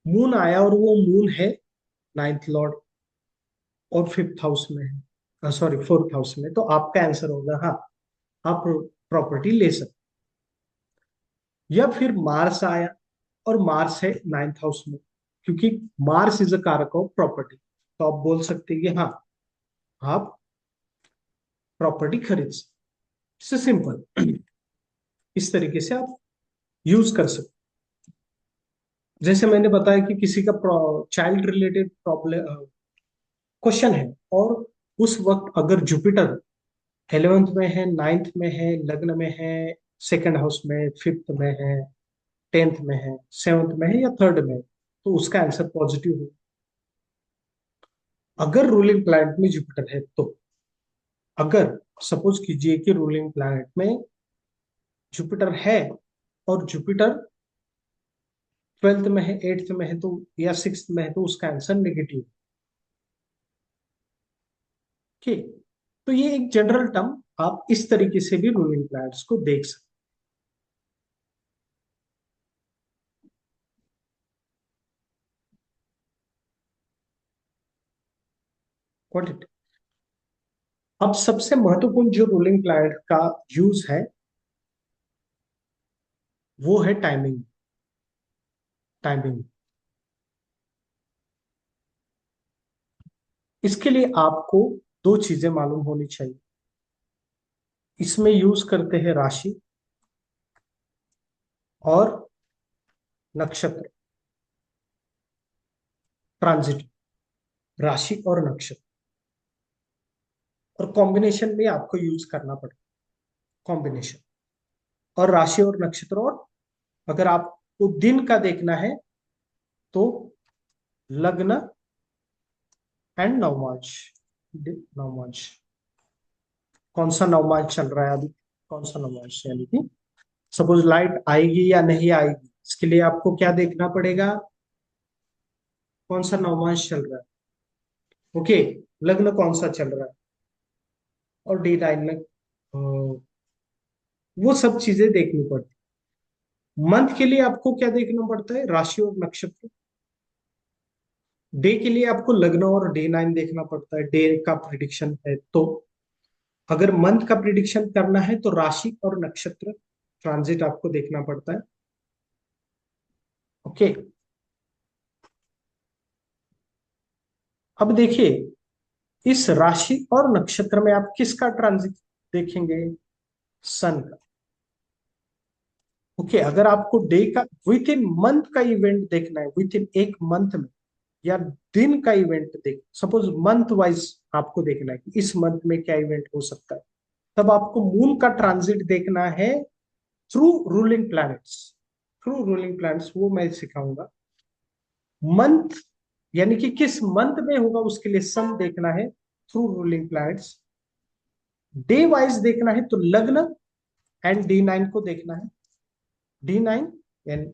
मून आया और वो मून है नाइन्थ लॉर्ड और फिफ्थ हाउस में है, सॉरी फोर्थ हाउस में, तो आपका आंसर होगा हाँ, आप प्रॉपर्टी ले सकते। या फिर मार्स आया और मार्स है नाइन्थ हाउस में, क्योंकि मार्स इज अ कारक ऑफ प्रॉपर्टी, तो आप बोल सकते हैं कि हाँ, आप प्रॉपर्टी खरीद सकते। इससे सिंपल, इस तरीके से आप यूज कर सकते। जैसे मैंने बताया कि किसी का चाइल्ड रिलेटेड प्रॉब्लम क्वेश्चन है, और उस वक्त अगर जुपिटर 11th में है, नाइन्थ में है, लग्न में है, सेकंड हाउस में, फिफ्थ में है, 10th में है, 7th में है या 3rd में है, तो उसका आंसर पॉजिटिव हो। अगर रूलिंग प्लैनेट में जुपिटर है तो, अगर सपोज कीजिए कि रूलिंग प्लैनेट में जुपिटर है और जुपिटर 12th में है, 8th में है, तो या 6th में है, तो उसका आंसर नेगेटिव। ठीक, तो ये एक जनरल टर्म, आप इस तरीके से भी रूलिंग प्लैनेट्स को देख सकते। Got it? अब सबसे महत्वपूर्ण जो रूलिंग प्लैनेट का यूज है वो है टाइमिंग। टाइमिंग, इसके लिए आपको दो चीजें मालूम होनी चाहिए। इसमें यूज करते हैं राशि और नक्षत्र, ट्रांजिट, राशि और नक्षत्र, और कॉम्बिनेशन में आपको यूज करना पड़ेगा। कॉम्बिनेशन और राशि और नक्षत्र, और अगर आपको दिन का देखना है तो लग्न एंड नवमांश। नवमांश, कौन सा नवमांश चल रहा है अभी, कौन सा नवमांश, यानी कि सपोज लाइट आएगी या नहीं आएगी, इसके लिए आपको क्या देखना पड़ेगा, कौन सा नवमांश चल रहा है। ओके, लग्न कौन सा चल रहा है, और डी टाइम में वो सब चीजें देखनी पड़ती। मंथ के लिए आपको क्या देखना पड़ता है, राशि और नक्षत्र। डे के लिए आपको लग्न और डे 9 देखना पड़ता है, डे का प्रिडिक्शन है तो। अगर मंथ का प्रिडिक्शन करना है तो राशि और नक्षत्र ट्रांजिट आपको देखना पड़ता है। ओके, अब देखिए, इस राशि और नक्षत्र में आप किसका ट्रांजिट देखेंगे, सन का। ओके, अगर आपको डे का विथ इन मंथ का इवेंट देखना है, विथ इन एक मंथ में, या दिन का इवेंट देख, सपोज मंथ वाइज आपको देखना है कि इस मंथ में क्या इवेंट हो सकता है, तब आपको मून का ट्रांजिट देखना है through ruling planets. Through ruling planets वो मैं सिखाऊंगा। मंथ यानी कि किस मंथ में होगा उसके लिए सन देखना है through ruling planets. Day wise देखना है तो लग्न एंड D9 को देखना है। D9 यानी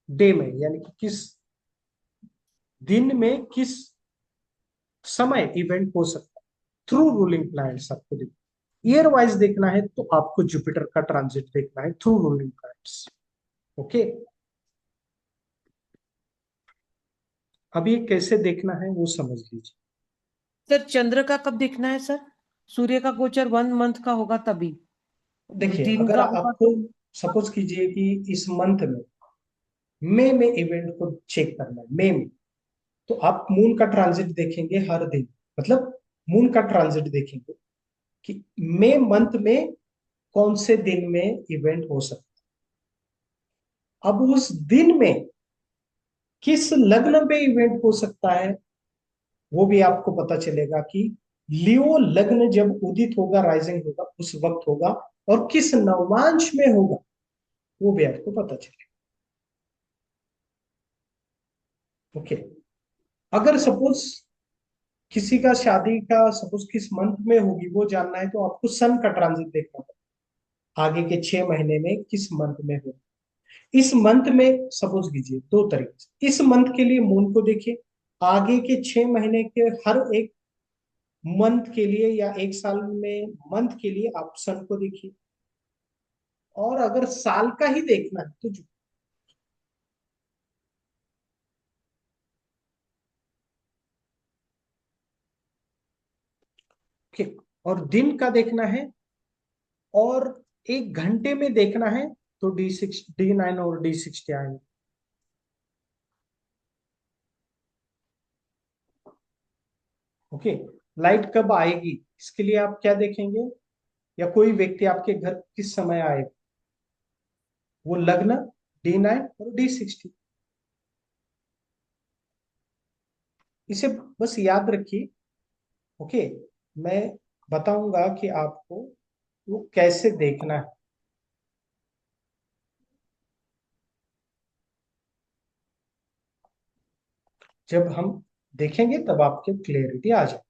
डे में, यानी कि किस दिन में किस समय इवेंट हो सकता है, थ्रू रूलिंग प्लैनेट्स आपको देखना। ईयर वाइज देखना है तो आपको जुपिटर का ट्रांजिट देखना है थ्रू रूलिंग प्लैनेट्स। ओके, अब ये कैसे देखना है वो समझ लीजिए। सर चंद्र का कब देखना है सर? सूर्य का गोचर 1 मंथ का होगा तभी। देखिए, दिन अगर का होगा आपको तो सपोज कीजिए कि इस मंथ में मई में इवेंट को चेक करना है, मई में, तो आप मून का ट्रांजिट देखेंगे हर दिन, मतलब मून का ट्रांजिट देखेंगे कि मई मंथ में कौन से दिन में इवेंट हो सकता है। अब उस दिन में किस लग्न पे इवेंट हो सकता है वो भी आपको पता चलेगा कि लियो लग्न जब उदित होगा, राइजिंग होगा, उस वक्त होगा, और किस नवमांश में होगा वो भी आपको पता चलेगा। ओके, अगर सपोज किसी का शादी का सपोज किस मंथ में होगी वो जानना है तो आपको सन का ट्रांजिट देखना पड़ेगा, आगे के 6 महीने में किस मंथ में होगा। इस मंथ में सपोज कीजिए दो तरीके से, इस मंथ के लिए मून को देखिए, आगे के 6 महीने के हर एक मंथ के लिए या एक साल में मंथ के लिए आप सन को देखिए, और अगर साल का ही देखना है तो ओके, और दिन का देखना है और 1 घंटे में देखना है तो D9 और D60 आएंगे। ओके, लाइट कब आएगी इसके लिए आप क्या देखेंगे, या कोई व्यक्ति आपके घर किस समय आएगा, वो लग्न D9 और D60, इसे बस याद रखिए। ओके, मैं बताऊंगा कि आपको वो कैसे देखना है। जब हम देखेंगे तब आपके क्लियरिटी आ जाए।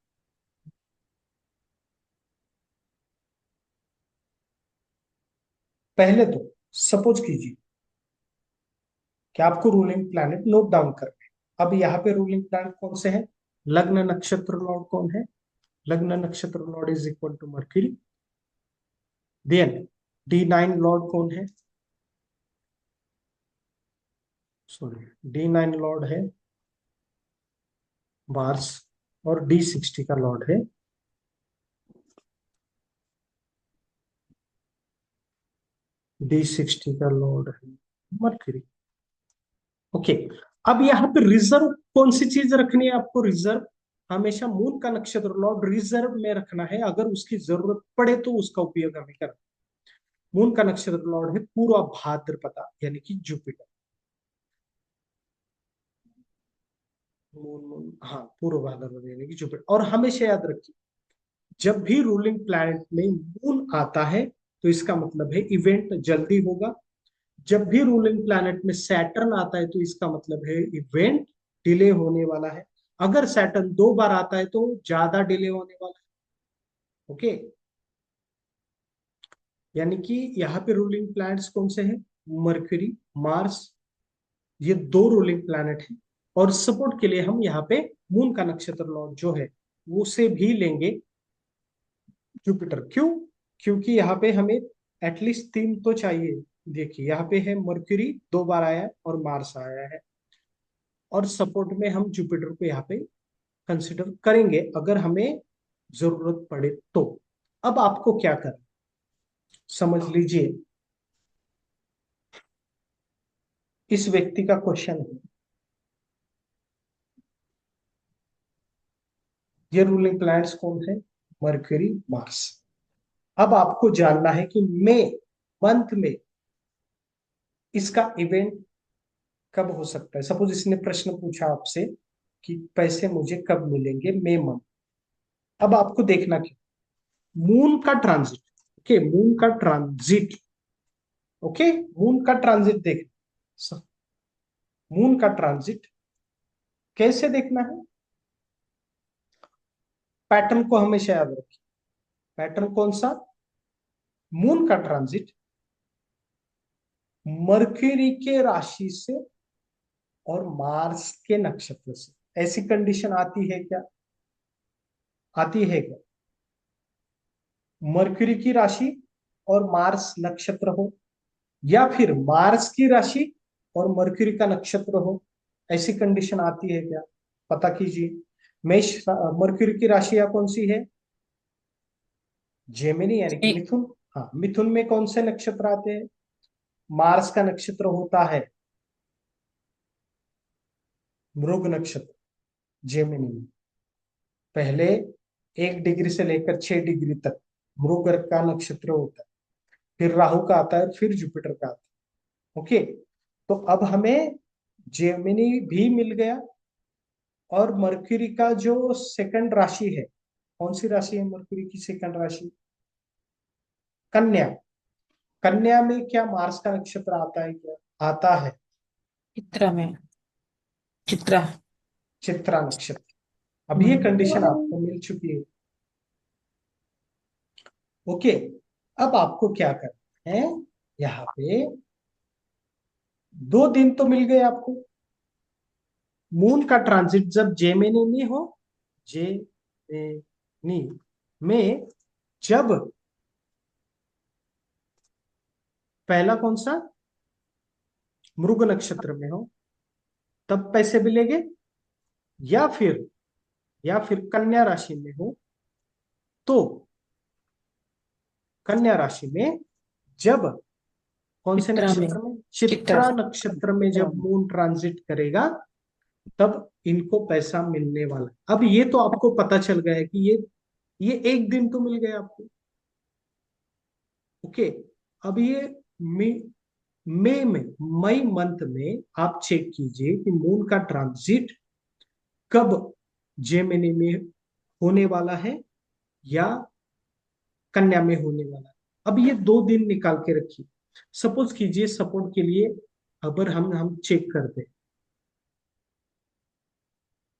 पहले तो सपोज कीजिए कि आपको रूलिंग प्लैनेट नोट डाउन करना है। अब यहाँ पे रूलिंग प्लैनेट कौन से हैं, लग्न नक्षत्र लॉर्ड कौन है, लग्न नक्षत्र lord is equal to Mercury. Then D9 lord कौन है, सॉरी D9 लॉर्ड है मार्स, और D60 का लॉर्ड है D60 का लॉर्ड है मर्क्यूरी। ओके, अब यहाँ पे रिजर्व कौन सी चीज रखनी है आपको, रिजर्व हमेशा मून का नक्षत्र लॉर्ड रिजर्व में रखना है, अगर उसकी जरूरत पड़े तो उसका उपयोग हमें करना। मून का नक्षत्र लॉर्ड है पूर्व भाद्रपदा यानी कि जुपिटर, मून हाँ पूर्व भाद्रपदा यानी कि जुपिटर। और हमेशा याद रखिए जब भी रूलिंग प्लैनेट में मून आता है तो इसका मतलब है इवेंट जल्दी होगा, जब भी रूलिंग प्लैनेट में सैटर्न आता है तो इसका मतलब है इवेंट डिले होने वाला है, अगर सैटर्न 2 बार आता है तो ज्यादा डिले होने वाला है। ओके, यानी कि यहाँ पे रूलिंग प्लैनेट्स कौन से हैं, मर्क्यूरी मार्स, ये 2 रूलिंग प्लैनेट हैं। और सपोर्ट के लिए हम यहाँ पे मून का नक्षत्र लॉर्ड जो है उसे भी लेंगे जुपिटर। क्यों, क्योंकि यहाँ पे हमें एटलीस्ट 3 तो चाहिए। देखिए यहाँ पे है मर्क्यूरी 2 बार आया है और मार्स आया है, और सपोर्ट में हम जुपिटर को यहाँ पे कंसिडर करेंगे अगर हमें जरूरत पड़े तो। अब आपको क्या करना समझ लीजिए, इस व्यक्ति का क्वेश्चन है, ये रूलिंग प्लैनेट्स कौन है, मर्क्यूरी मार्स। अब आपको जानना है कि मई मंथ में इसका इवेंट कब हो सकता है। सपोज इसने प्रश्न पूछा आपसे कि पैसे मुझे कब मिलेंगे मई मंथ। अब आपको देखना क्या, मून का ट्रांजिट। ओके, मून का ट्रांजिट, ओके मून का ट्रांजिट देख, मून का ट्रांजिट कैसे देखना है, पैटर्न को हमेशा याद रखिए। पैटर्न कौन सा, मून का ट्रांजिट मर्क्यूरी के राशि से और मार्स के नक्षत्र से। ऐसी कंडीशन आती है क्या, आती है क्या, मर्क्यूरी की राशि और मार्स नक्षत्र हो, या फिर मार्स की राशि और मर्क्यूरी का नक्षत्र हो, ऐसी कंडीशन आती है क्या, पता कीजिए। मेष मर्क्यूरी की राशि या कौन सी है, जेमिनी यानी कि मिथुन। हाँ, मिथुन में कौन से नक्षत्र आते हैं, मार्स का नक्षत्र होता है मृग नक्षत्र, जेमिनी में पहले 1 डिग्री से लेकर 6 डिग्री तक मृग का नक्षत्र होता है, फिर राहु का आता है, फिर जुपिटर का आता है। ओके, तो अब हमें जेमिनी भी मिल गया, और मर्क्यूरी का जो सेकंड राशि है, कौन सी राशि है मर्क्यूरी की सेकंड राशि, कन्या। कन्या में क्या मार्स का नक्षत्र आता है क्या, आता है, चित्रा में, चित्रा। चित्रा नक्षत्र। अब ये कंडीशन आपको मिल चुकी है। ओके, अब आपको क्या करना है, यहाँ पे 2 दिन तो मिल गए आपको। मून का ट्रांजिट जब जेमिनी में हो, जेमिनी में जब पहला कौन सा, मृग नक्षत्र में हो, तब पैसे मिलेंगे। या फिर कन्या राशि में हो, तो कन्या राशि में जब कौन से चित्रा में, नक्षत्र में, चित्रा। चित्रा नक्षत्र में जब मून ट्रांजिट करेगा, तब इनको पैसा मिलने वाला है। अब ये तो आपको पता चल गया है कि ये 1 दिन तो मिल गया आपको। ओके, अब ये मई में, मई मंथ में आप चेक कीजिए कि मून का ट्रांजिट कब जेमिनी में होने वाला है या कन्या में होने वाला है। अब ये 2 दिन निकाल के रखिए। सपोज कीजिए, सपोर्ट के लिए अगर हम चेक करते हैं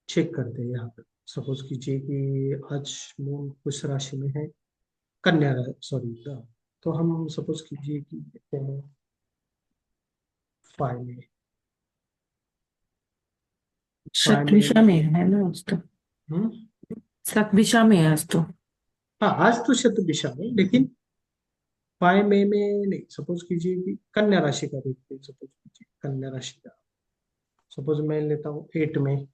यहाँ पे। सपोज कीजिए कि आज मून किस राशि में है, कन्या, सॉरी, तो हम सपोज कीजिए कि देखते हैं 5 में, 5 शतभिषा में। में है ना आज तो, हम्म, शतभिषा में है आज तो। हाँ, आज तो शत दिशा में, लेकिन 5 मई में नहीं। सपोज कीजिए कि कन्या राशि का देखते हैं। सपोज कीजिए कन्या राशि का, सपोज मैं लेता हूँ 8 में।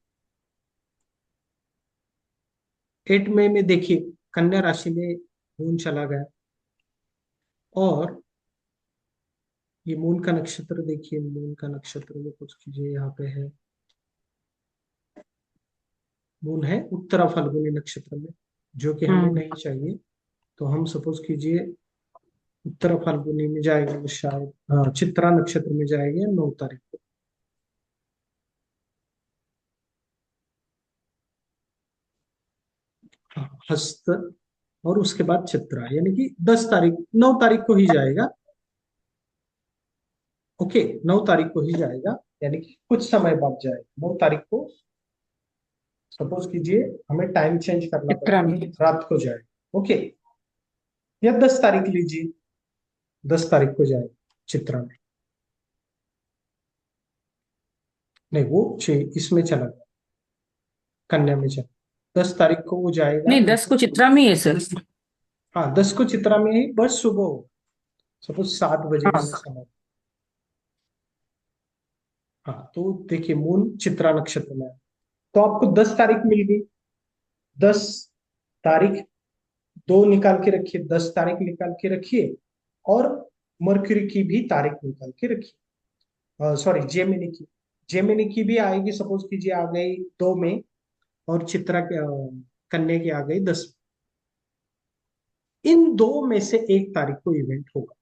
8 मई में देखिए कन्या राशि में मून चला गया, और ये मून का नक्षत्र देखिए, मून का नक्षत्र में कुछ कीजिए, यहाँ पे है मून है उत्तरा फाल्गुनी नक्षत्र में, जो कि हमें नहीं चाहिए। तो हम सपोज कीजिए उत्तरा फाल्गुनी में जाएगा, वो शायद, हाँ, चित्रा नक्षत्र में जाएगा 9 तारीख को। हाँ, हस्त, और उसके बाद चित्रा, यानी कि 10 तारीख, 9 तारीख को ही जाएगा। ओके, 9 तारीख को ही जाएगा, यानी कि कुछ समय बाद जाएगा 9 तारीख को। सपोज कीजिए हमें टाइम चेंज करना चित्रा पड़ेगा, में। रात को जाएगा। ओके, या 10 तारीख लीजिए, 10 तारीख को जाएगा चित्रा में। नहीं, वो इसमें चला गया, कन्या में चला। 10 तारीख को वो जाएगा। नहीं, 10 को चित्रा में ही है सर। हाँ, 10 को चित्रा में ही, बस सुबह हो, सपोज 7 बजे हाँ। का समय। हाँ, तो देखिए मून चित्रा नक्षत्र में है, तो आपको 10 तारीख मिल गई। 10 तारीख, 2 निकाल के रखिए, 10 तारीख निकाल के रखिए, और मरक्यूरी की भी तारीख निकाल के रखिए। सॉरी, जेमिनी की भी आएगी। सपोज कीजिए आ गई 2 में, और चित्रा के, कन्या की आ गई 10। इन 2 में से एक तारीख को इवेंट होगा,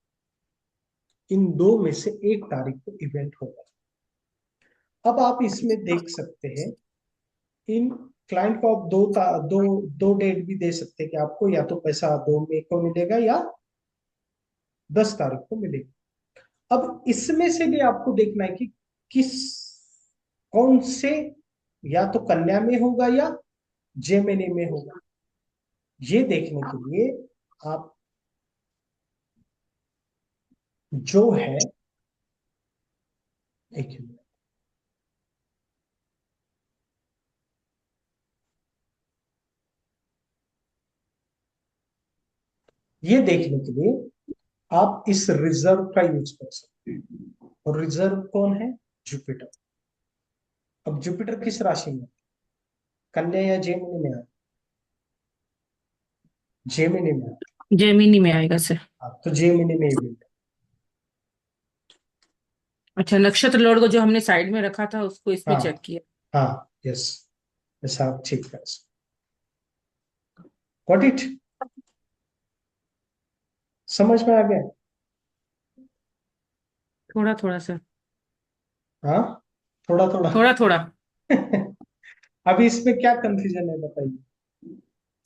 इन 2 में से एक तारीख को इवेंट होगा। अब आप इसमें देख सकते हैं, इन क्लाइंट को आप दो डेट भी दे सकते हैं कि आपको या तो पैसा 2 मई को मिलेगा या 10 तारीख को मिलेगा। अब इसमें से भी आपको देखना है कि किस, कौन से, या तो कन्या में होगा या जेमिनी में होगा। ये देखने के लिए आप जो है, एक मिनट, ये देखने के लिए आप इस रिजर्व का यूज कर सकते हैं। और रिजर्व कौन है, जुपिटर। अब जुपिटर किस राशि में, कन्या या जेमिनी में है, जेमिनी में है। जेमिनी में आएगा सर। हाँ, तो जेमिनी में इवेंट। अच्छा, नक्षत्र लॉर्ड को जो हमने साइड में रखा था उसको इसमें हाँ, चेक किया। हाँ, यस, ऐसा आप ठीक कर सकते। गॉट इट, समझ में आ गया। थोड़ा थोड़ा सर। हाँ, थोड़ा थोड़ा। थोड़ा थोड़ा। अभी इसमें क्या कंफ्यूजन है बताइए।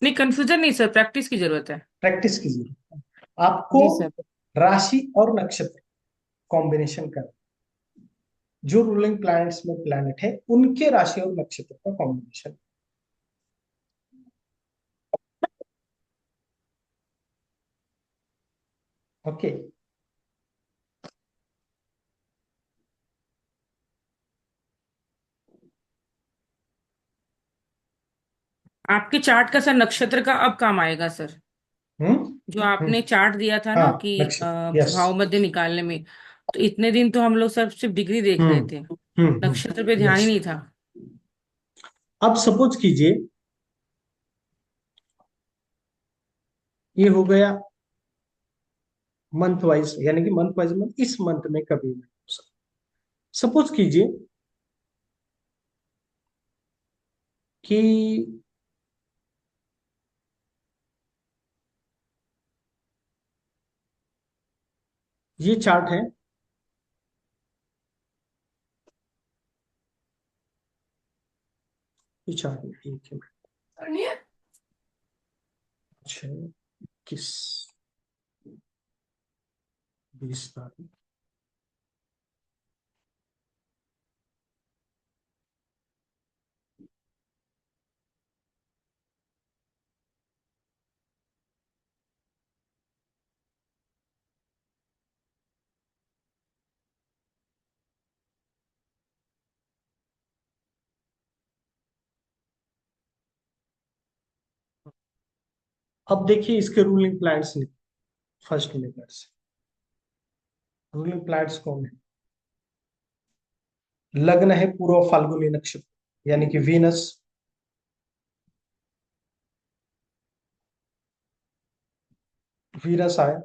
नहीं, कंफ्यूजन नहीं सर, प्रैक्टिस की जरूरत है। प्रैक्टिस की जरूरत है आपको। जी सर। राशि और नक्षत्र कॉम्बिनेशन कर, जो रूलिंग प्लैनेट्स में प्लैनेट है उनके राशि और नक्षत्र का कॉम्बिनेशन। ओके, आपके चार्ट का सर नक्षत्र का अब काम आएगा सर। हम्म जो हम्म आपने चार्ट दिया था ना हाँ, कि नक्षत्र, यस। भाव मध्य निकालने में, तो इतने दिन तो हम लोग सिर्फ डिग्री देख रहे थे, नक्षत्र पे ध्यान ही यस। नहीं था। अब सपोज कीजिए ये हो गया मंथ वाइज, यानी कि मंथ वाइज मंथ, इस मंथ में कभी नहीं हो सकता। सपोज कीजिए कि ये चार्ट है, ये चार्ट है, एक है 6, 21, 20 तारीख। अब देखिए इसके रूलिंग प्लैनेट्स, फर्स्ट लेटर से रूलिंग प्लैनेट्स कौन है? लग्न है पूर्व फाल्गुनी नक्षत्र, यानी कि वीनस। वीनस आया।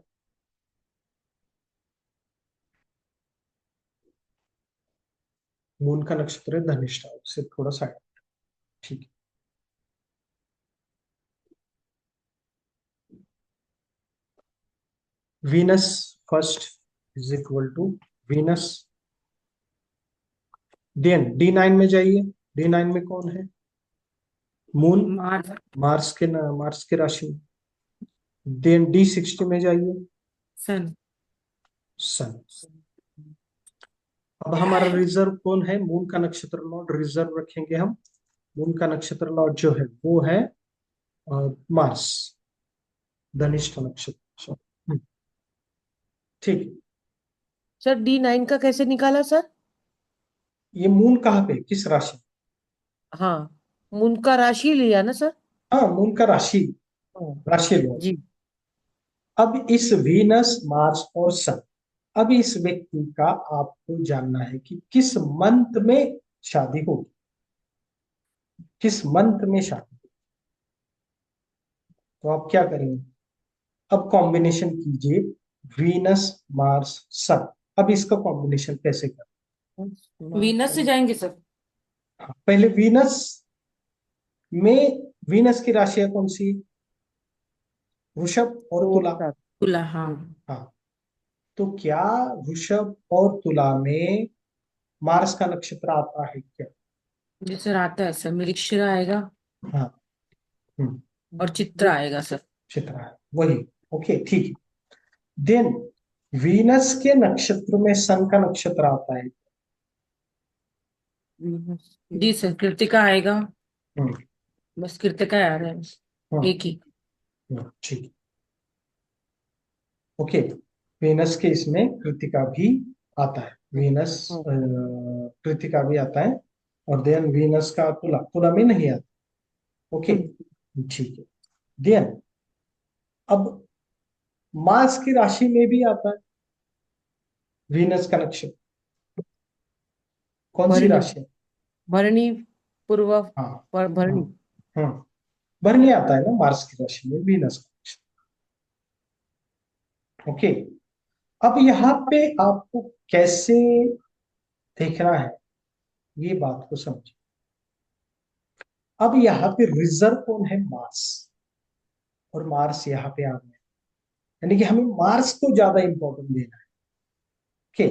मून का नक्षत्र है धनिष्ठा, उससे थोड़ा साइड, ठीक है। Venus first is equal to Venus. Then D9 में जाइए, D9 में कौन है? मून। मार्च। मार्स के राशि में। देन D60 में जाइए, सन। सन। अब हमारा रिजर्व कौन है? मून का नक्षत्र लॉर्ड रिजर्व रखेंगे हम। मून का नक्षत्र लॉर्ड जो है वो है मार्स, धनिष्ठा नक्षत्र। ठीक है। सर D9 का कैसे निकाला सर? ये मून कहाँ पे, किस राशि? हाँ, मून का राशि लिया ना सर? हाँ, मून का राशि, हाँ, राशि लो। जी। अब इस वीनस, मार्स और सन, अब इस व्यक्ति का आपको जानना है कि किस मंथ में शादी होगी, किस मंथ में शादी। तो आप क्या करेंगे? अब कॉम्बिनेशन कीजिए वीनस, मार्स, सन। अब इसका कॉम्बिनेशन कैसे करें? वीनस से जाएंगे सर। पहले वीनस में, वीनस की राशियां कौन सी? वृषभ और तो तुला। तुला, हाँ। हाँ, तो क्या वृषभ और तुला में मार्स का नक्षत्र आता है क्या? जी सर, आता है सर, मृगशिरा आएगा हाँ। हम्म और चित्रा आएगा सर। चित्रा है वही। ओके, ठीक है। देन वीनस के नक्षत्र में सन का नक्षत्र आता है। जी सर, कृतिका आएगा। हम्म बस कृतिका आ रहा है, हम्म एक ही। ठीक है। ओके, वीनस के इसमें कृतिका भी आता है। वीनस कृतिका भी आता है। और देन वीनस का तुला, तुला में नहीं आता। ओके, ठीक है। देन अब मार्स की राशि में भी आता है वीनस का नक्षत्र। कौन सी भरणी, राशि है? भरणी, पूर्व, हाँ हाँ भरणी। हाँ, भरनी आता है ना मार्स की राशि में वीनस का नक्षत्र। ओके, अब यहाँ पे आपको कैसे देखना है ये बात को समझिए। अब यहाँ पे रिजर्व कौन है? मार्स। और मार्स यहाँ पे आ गया, यानी कि हमें मार्स को ज्यादा इंपॉर्टेंट देना है। ओके,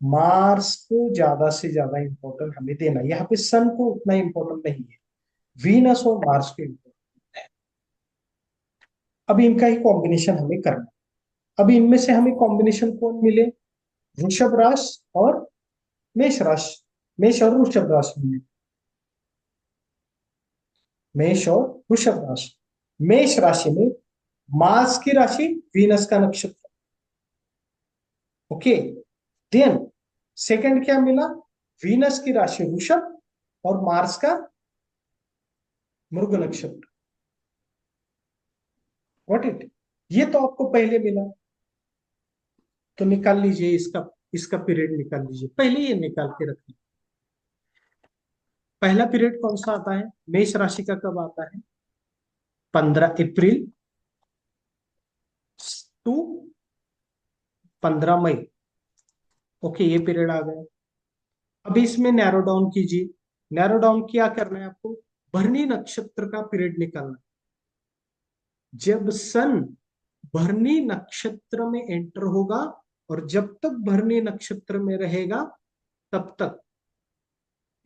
मार्स को ज्यादा से ज्यादा इंपॉर्टेंट हमें देना है। यहाँ पे सन को उतना इंपॉर्टेंट नहीं है, वीनस और मार्स को इंपॉर्टेंट है। अब इनका ही कॉम्बिनेशन हमें करना है। अब इनमें से हमें कॉम्बिनेशन कौन मिले? वृषभ राशि और मेष राशि, मेष और वृषभ राशि में, मेष और वृषभ राशि। मेष राशि में मार्स की राशि, वीनस का नक्षत्र। ओके, देन सेकंड क्या मिला? वीनस की राशि वृषभ और मार्स का मृग नक्षत्र। व्हाट इट, ये तो आपको पहले मिला, तो निकाल लीजिए इसका, इसका पीरियड निकाल लीजिए, पहले ये निकाल के रखिए। पहला पीरियड कौन सा आता है मेष राशि का, कब आता है? 15 अप्रैल टू 15 मई। ओके, ये पीरियड आ गया। अभी इसमें नैरो डाउन कीजिए। नैरो डाउन क्या करना है आपको? भरनी नक्षत्र का पीरियड निकालना है। जब सन भरनी नक्षत्र में एंटर होगा और जब तक भरनी नक्षत्र में रहेगा तब तक,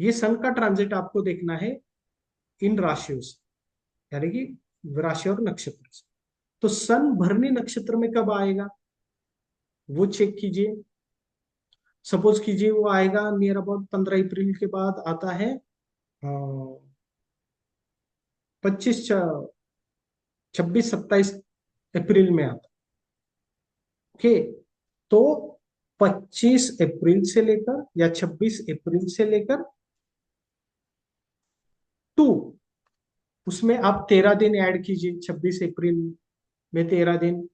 ये सन का ट्रांजिट आपको देखना है इन राशियों से, यानी कि राशि और नक्षत्र से। तो सन भरनी नक्षत्र में कब आएगा वो चेक कीजिए। सपोज कीजिए वो आएगा नियर अबाउट 15 अप्रैल के बाद आता है 25 26 27 अप्रैल में आता। ओके, तो 25 अप्रैल से लेकर या 26 अप्रैल से लेकर टू, उसमें आप 13 दिन ऐड कीजिए। 26 अप्रैल में 13 दिन,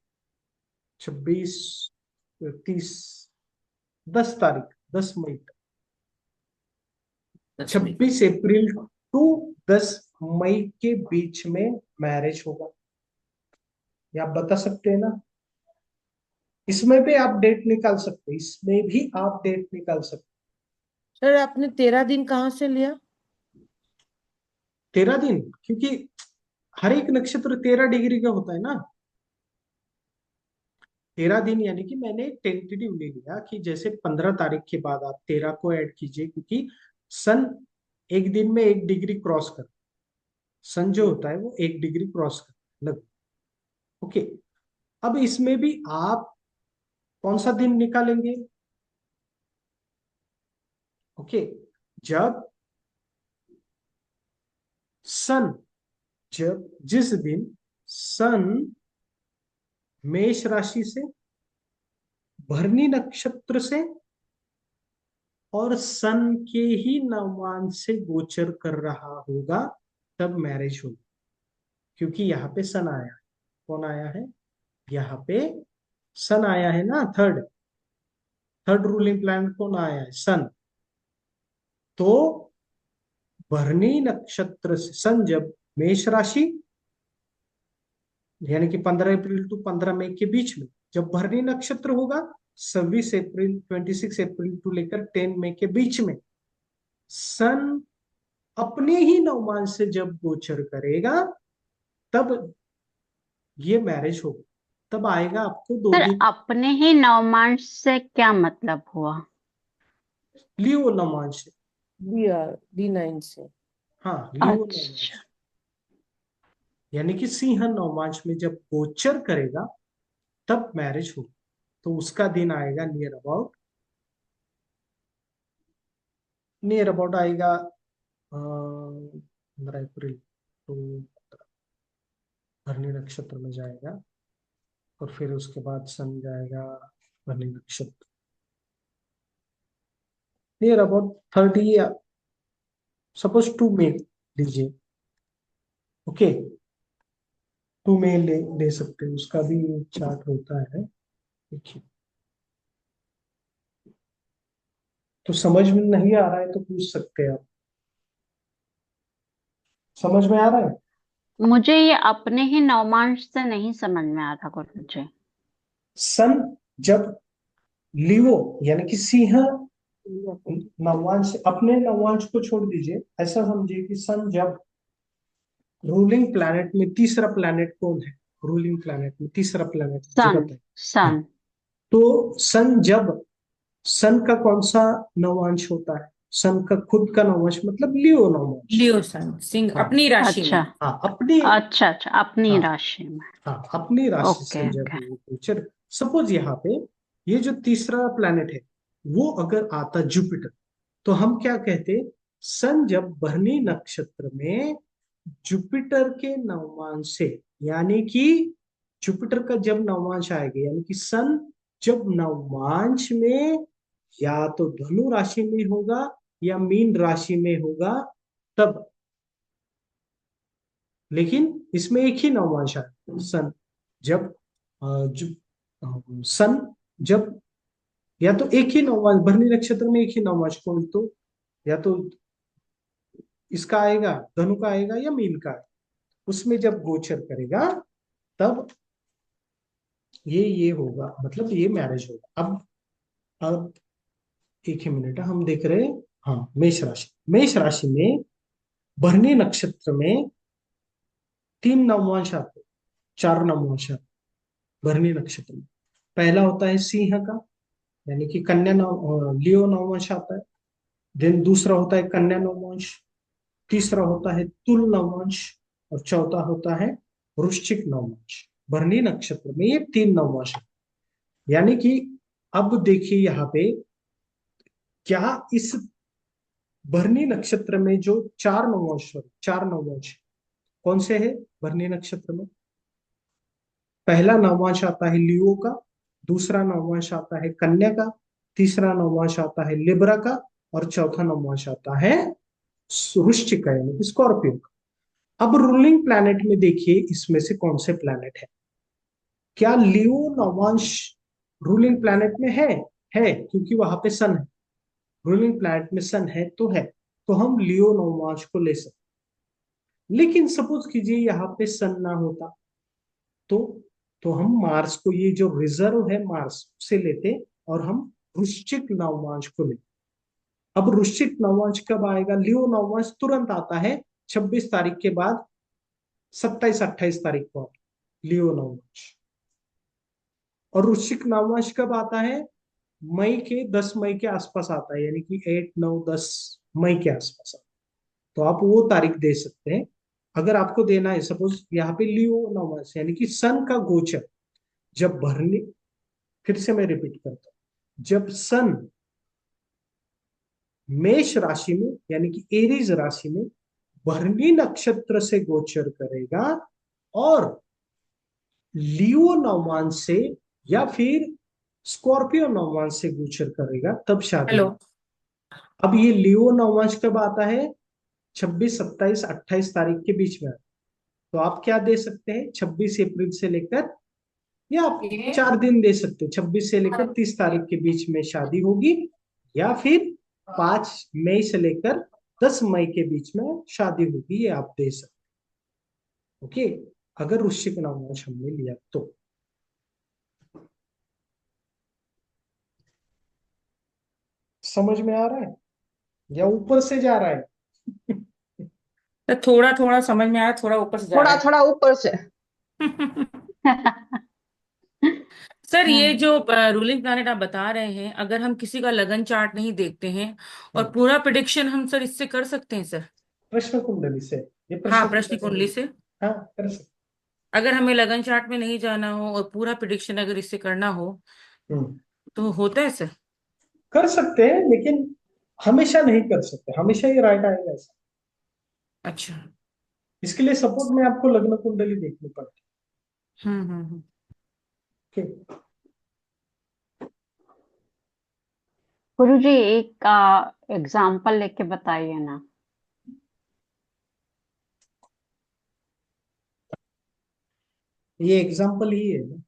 26 30 10 तारीख, 10 मई तक, 26 अप्रैल टू 10 मई के बीच में मैरिज होगा। ये आप बता सकते हैं ना? इसमें भी आप डेट निकाल सकते हैं, इसमें भी आप डेट निकाल सकते सर आपने 13 दिन कहाँ से लिया? हैं। 13 दिन, क्योंकि हर एक नक्षत्र 13 डिग्री का होता है ना। 13 दिन यानी कि मैंने टेंटेटिवली लिया कि जैसे 15 तारीख के बाद आप 13 को ऐड कीजिए, क्योंकि सन एक दिन में 1 डिग्री क्रॉस कर, सन जो होता है वो 1 डिग्री क्रॉस कर लग। ओके, अब इसमें भी आप कौन सा दिन निकालेंगे? ओके, जब सन, जब जिस दिन सन मेष राशि से भरनी नक्षत्र से और सन के ही नवांश से गोचर कर रहा होगा तब मैरिज होगी। क्योंकि यहाँ पे सन आया है। कौन आया है? यहाँ पे सन आया है ना। थर्ड थर्ड रूलिंग प्लैनेट कौन आया है? सन। तो भरनी नक्षत्र से सन जब मेष राशि यानी कि 15 अप्रैल टू 15 मई के बीच में जब भरनी नक्षत्र होगा, 26 अप्रैल टू लेकर 10 मई के बीच में सन अपने ही नवमान से जब गोचर करेगा तब ये मैरिज होगा। तब आएगा आपको 2 सर दिन अपने ही नवमांश से क्या मतलब हुआ? लियो नवमान से। D9 से। हाँ, लियो नवमान अच्छा, से, यानी कि सिंह नवमांश में जब गोचर करेगा तब मैरिज होगा। तो उसका दिन आएगा नियर अबाउट आएगा 15 अप्रैल तो भरनी नक्षत्र में जाएगा और फिर उसके बाद सन जाएगा भरनी नक्षत्र नियर अबाउट 30 या सपोज 2 मई लीजिए। ओके, 2 मई ले सकते हैं, उसका भी चार्ट होता है। देखिए, तो समझ में नहीं आ रहा है तो पूछ सकते हैं आप। समझ में आ रहा है? मुझे ये अपने ही नवमांश से नहीं समझ में आ रहा गुरु जी। सन जब लियो यानी कि सिंह नवांश, अपने नवांश को छोड़ दीजिए, ऐसा समझिए कि सन जब रूलिंग प्लैनेट में तीसरा प्लैनेट कौन है? रूलिंग प्लैनेट में तीसरा प्लैनेट मुझे सन बताइए। हाँ, सन तो सन जब, सन का कौन सा नवांश होता है? सन का खुद का नवांश मतलब लियो नवांश। लियो सन सिंह हाँ अपनी राशि अच्छा में। हाँ, अपनी, अच्छा अच्छा, अपनी हाँ राशि में। हाँ, अपनी राशि ओके से जब ओके। वो गोचर, सपोज यहाँ पे ये जो तीसरा प्लैनेट है वो अगर आता जुपिटर, तो हम क्या कहते? सन जब भरनी नक्षत्र में जुपिटर के नवमांश से, यानी कि जुपिटर का जब नवमांश आएगा, यानी कि सन जब नवमांश में या तो धनु राशि में होगा या मीन राशि में होगा, तब लेकिन इसमें एक ही नवमांश है सन। जब सन जब या तो एक ही नवमांश भरनी नक्षत्र में एक ही नवमांश को, तो या तो इसका आएगा, धनु का आएगा या मीन का आएगा, उसमें जब गोचर करेगा तब ये होगा, मतलब ये मैरिज होगा। अब एक ही मिनट, हम देख रहे हैं, हाँ, मेष राशि में भरनी नक्षत्र में 3 नवमांश आते, 4 नवमांश आते भरनी नक्षत्र में। पहला होता है सिंह का, यानी कि लियो नवमांश आता है। देन दूसरा होता है कन्या नवमांश, तीसरा होता है तुल नवमांश, और चौथा होता है वृश्चिक नवमांश। भरनी नक्षत्र में ये 3 नवमांश है। यानी कि अब देखिए यहाँ पे, क्या इस भरनी नक्षत्र में जो 4 नवमांश कौन से है भरनी नक्षत्र में? पहला नवमांश आता है लियो का, दूसरा नवमांश आता है कन्या का, तीसरा नवमांश आता है लिब्रा का, और चौथा नवमांश आता है वृश्चिक का, यानी कि स्कॉर्पियो का। अब रूलिंग प्लैनेट में देखिए इसमें से कौन से प्लैनेट है। क्या लियो नवमांश रूलिंग प्लैनेट में है क्योंकि वहां पे सन है, रूलिंग प्लैनेट में सन है, तो हम लियो नवमांश को ले सकते। लेकिन सपोज कीजिए यहाँ पे सन ना होता, तो हम मार्स को, ये जो रिजर्व है मार्स से लेते, और हम वृश्चिक नवमांश को लेते। अब वृश्चिक नवमांश कब आएगा? लियो नवमांश तुरंत आता है 26 तारीख के बाद, 27-28 तारीख को लियो नवमांश। और वृश्चिक नवमांश कब आता है? 10 मई के आसपास आता है, यानी कि 8, 9, 10 मई के आसपास आता है। तो आप वो तारीख दे सकते हैं अगर आपको देना है। सपोज यहाँ पे लियो नवमांश यानी कि सन का गोचर जब भरनी, फिर से मैं रिपीट करता हूं, जब सन मेष राशि में यानी कि एरीज राशि में भरनी नक्षत्र से गोचर करेगा और लियो नवमांश से या फिर स्कॉर्पियो नवमांश से गोचर करेगा, तब शादी। हेलो। अब ये लियो नवमांश कब आता है? 26, 27, 28 तारीख के बीच में आता है। तो आप क्या दे सकते हैं? 26 अप्रैल से लेकर, या आप 4 दिन दे सकते हैं, 26 से लेकर 30 तारीख के बीच में शादी होगी, या फिर 5 मई से लेकर 10 मई के बीच में शादी होगी, ये आप दे सकते हैं। ओके, अगर वृश्चिक नवमांश हमने लिया तो। समझ में आ रहा है या ऊपर से जा रहा है? तो थोड़ा थोड़ा समझ में आया, थोड़ा ऊपर से जा थोड़ा रहा थोड़ा ऊपर से। है। सर, ये जो रूलिंग प्लैनेट आप बता रहे हैं, अगर हम किसी का लगन चार्ट नहीं देखते हैं और पूरा प्रिडिक्शन हम सर इससे कर सकते हैं सर? प्रश्न कुंडली से, ये हाँ, प्रश्न प्रश्न कुंडली, कुंडली से। हाँ कर सकते। अगर हमें लगन चार्ट में नहीं जाना हो और पूरा प्रिडिक्शन अगर इससे करना हो हम्म, तो होता है सर? कर सकते हैं, लेकिन हमेशा नहीं कर सकते, हमेशा ये राइट आएगा ऐसा। अच्छा। इसके लिए सपोर्ट में आपको लग्न कुंडली देखनी पड़ती हम्म। है। गुरुजी एक एग्जाम्पल लेके बताइए ना। ये एग्जाम्पल ही है ना,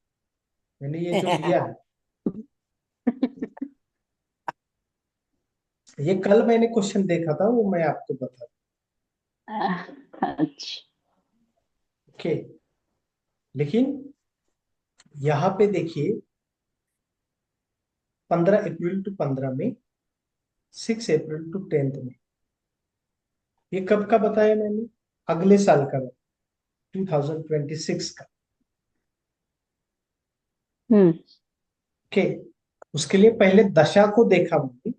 मैंने ये जो दिया है, ये कल मैंने क्वेश्चन देखा था, वो मैं आपको बता। अच्छा। ओके, लेकिन यहाँ पे देखिए 15 अप्रैल टू 15 में, 6 अप्रैल टू 10 में, ये कब का बताया मैंने? अगले साल का, 2026 का। हम्म। ओके, उसके लिए पहले दशा को देखा मैंने,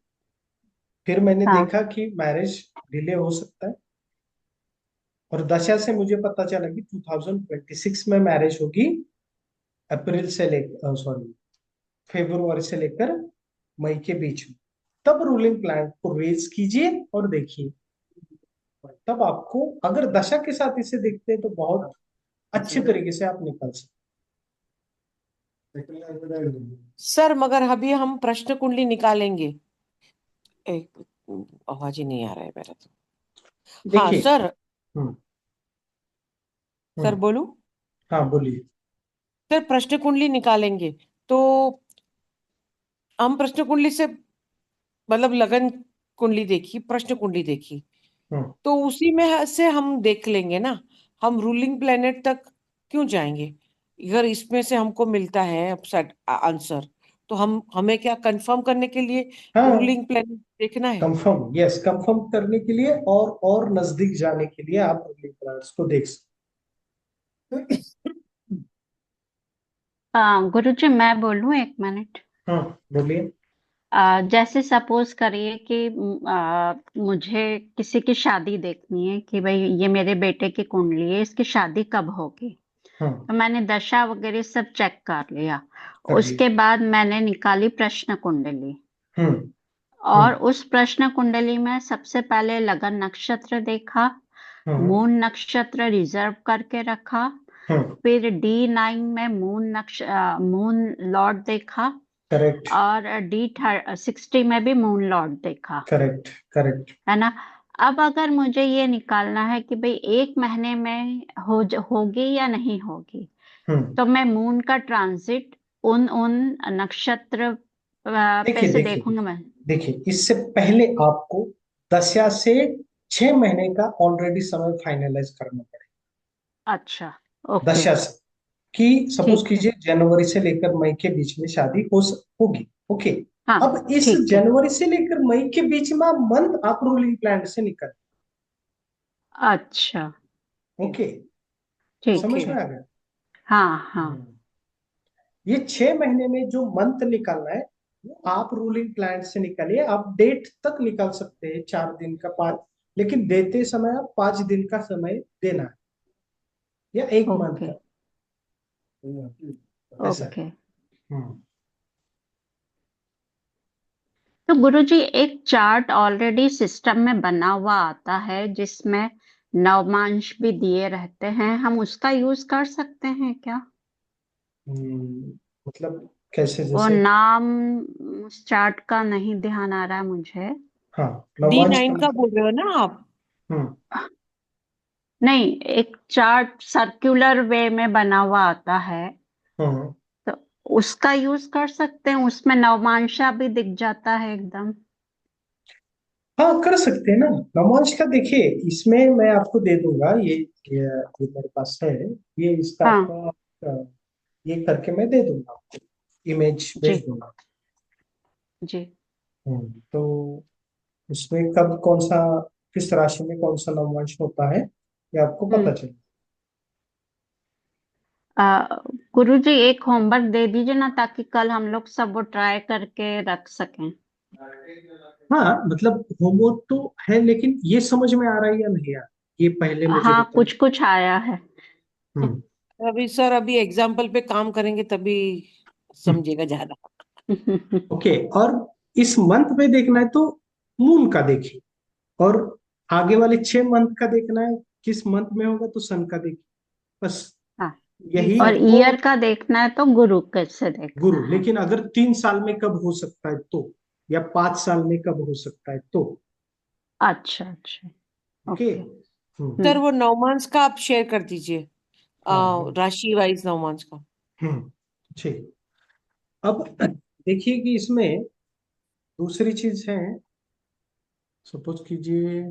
फिर मैंने हाँ। देखा कि मैरिज डिले हो सकता है, और दशा से मुझे पता चला कि 2026 में मैरिज होगी, अप्रैल से लेकर, सॉरी, फरवरी से लेकर मई के बीच में। तब रूलिंग प्लान को रेज कीजिए और देखिए, तब आपको, अगर दशा के साथ इसे देखते हैं तो बहुत अच्छे तरीके से आप निकल सकते। सर मगर अभी हम प्रश्न कुंडली निकालेंगे। एक आवाज ही नहीं आ रहा है मेरा तो। हाँ देखिए, सर, हम्म, सर हम्म। बोलूं? हाँ बोलिए। सर प्रश्न कुंडली निकालेंगे तो हम प्रश्न कुंडली से मतलब लगन कुंडली देखी, प्रश्न कुंडली देखी, हम्म। तो उसी में से हम देख लेंगे ना, हम रूलिंग प्लेनेट तक क्यों जाएंगे? अगर इसमें से हमको मिलता है अपसेट आंसर, तो हम हमें क्या कंफर्म करने के लिए हाँ, रूलिंग प्लेनेट देखना है? कंफर्म, यस, कंफर्म करने के लिए और नजदीक जाने के लिए आप रूलिंग प्लैनेट्स को देख सकते हैं। गुरुजी मैं बोलूं 1 मिनट? हाँ बोलिए। जैसे सपोज करिए कि मुझे किसी की शादी देखनी है कि भाई ये मेरे बेटे की कुंडली है, इसकी शादी कब होगी। हाँ, तो मैंने दशा वगैरह सब चेक कर लिया। कर लिए। उसके बाद मैंने निकाली प्रश्न कुंडली, हम्म। और हम्म। उस प्रश्न कुंडली में सबसे पहले लगन नक्षत्र देखा, हाँ। मून नक्षत्र रिजर्व करके रखा, हाँ। फिर D9 में मून लॉर्ड देखा, करेक्ट। और D60 में भी मून लॉर्ड देखा, करेक्ट। करेक्ट। है ना। अब अगर मुझे ये निकालना है कि भाई 1 महीने में होगी या नहीं होगी, हम्म। तो मैं मून का ट्रांजिट उन उन नक्षत्र पे देखिए से देखिए देखूंगा मैं। देखिए, इससे पहले आपको दशा से 6 महीने का ऑलरेडी समय फाइनलाइज करना पड़ेगा। अच्छा, ओके, दशा से, कि सपोज ठीक है, कीजिए जनवरी से लेकर मई के बीच में शादी होगी। ओके। हाँ, अब इस ठीक है, जनवरी से लेकर मई के बीच में आप मंथ आप रूलिंग प्लान से निकल। अच्छा, ओके। ठीक समझ है, में आ गया? हाँ हाँ, हम्म। ये 6 महीने में जो मंथ निकालना है वो आप रूलिंग प्लान से निकालिए। आप डेट तक निकाल सकते हैं, 4 दिन का, 5, लेकिन देते समय आप 5 दिन का समय देना है, या 1 मंथ ओके, का, ऐसा है। ओके। हम्म। तो गुरुजी एक चार्ट ऑलरेडी सिस्टम में बना हुआ आता है जिसमें नवमांश भी दिए रहते हैं, हम उसका यूज कर सकते हैं क्या? मतलब कैसे, वो जैसे? नाम उस चार्ट का नहीं ध्यान आ रहा है मुझे। हाँ, डी नवांश का नाइन का मतलब। बोल रहे हो ना आप? हम्म। नहीं, एक चार्ट सर्कुलर वे में बना हुआ आता है, हम्म। तो उसका यूज कर सकते हैं, उसमें नवमांशा भी दिख जाता है एकदम। हाँ, कर सकते हैं ना। नवांश का देखिए, इसमें मैं आपको दे दूंगा, ये मेरे पास है, ये इसका हाँ आपका ये करके मैं दे दूंगा आपको, इमेज जी, भेज दूंगा। जी। तो उसमें कब कौन सा, किस राशि में कौन सा नववंश होता है, ये आपको पता हम्म। चले। गुरु जी एक होमवर्क दे दीजिए ना, ताकि कल हम लोग सब वो ट्राई करके रख सकें। हाँ, मतलब होमवर्क तो है, लेकिन ये समझ में आ रहा है या नहीं आ रहा, ये पहले मुझे हाँ, बताइए। कुछ कुछ आया है। हम्म। अभी सर अभी एग्जाम्पल पे काम करेंगे तभी समझेगा ज्यादा। ओके। और इस मंथ में देखना है तो मून का देखिए, और आगे वाले 6 मंथ का देखना है, किस मंथ में होगा तो सन का देखिए, बस हाँ, जी यही। और सर वो ईयर का देखना है तो गुरु कैसे देखना गुरु, है। लेकिन अगर 3 साल में कब हो सकता है तो, या 5 साल में कब हो सकता है तो। अच्छा, अच्छा, ओके। ओके। सर हम्म। वो नवमांश का आप शेयर कर दीजिए, हाँ। राशि वाइज नवमांश का। ठीक। अब देखिए कि इसमें दूसरी चीज है, सपोज कीजिए,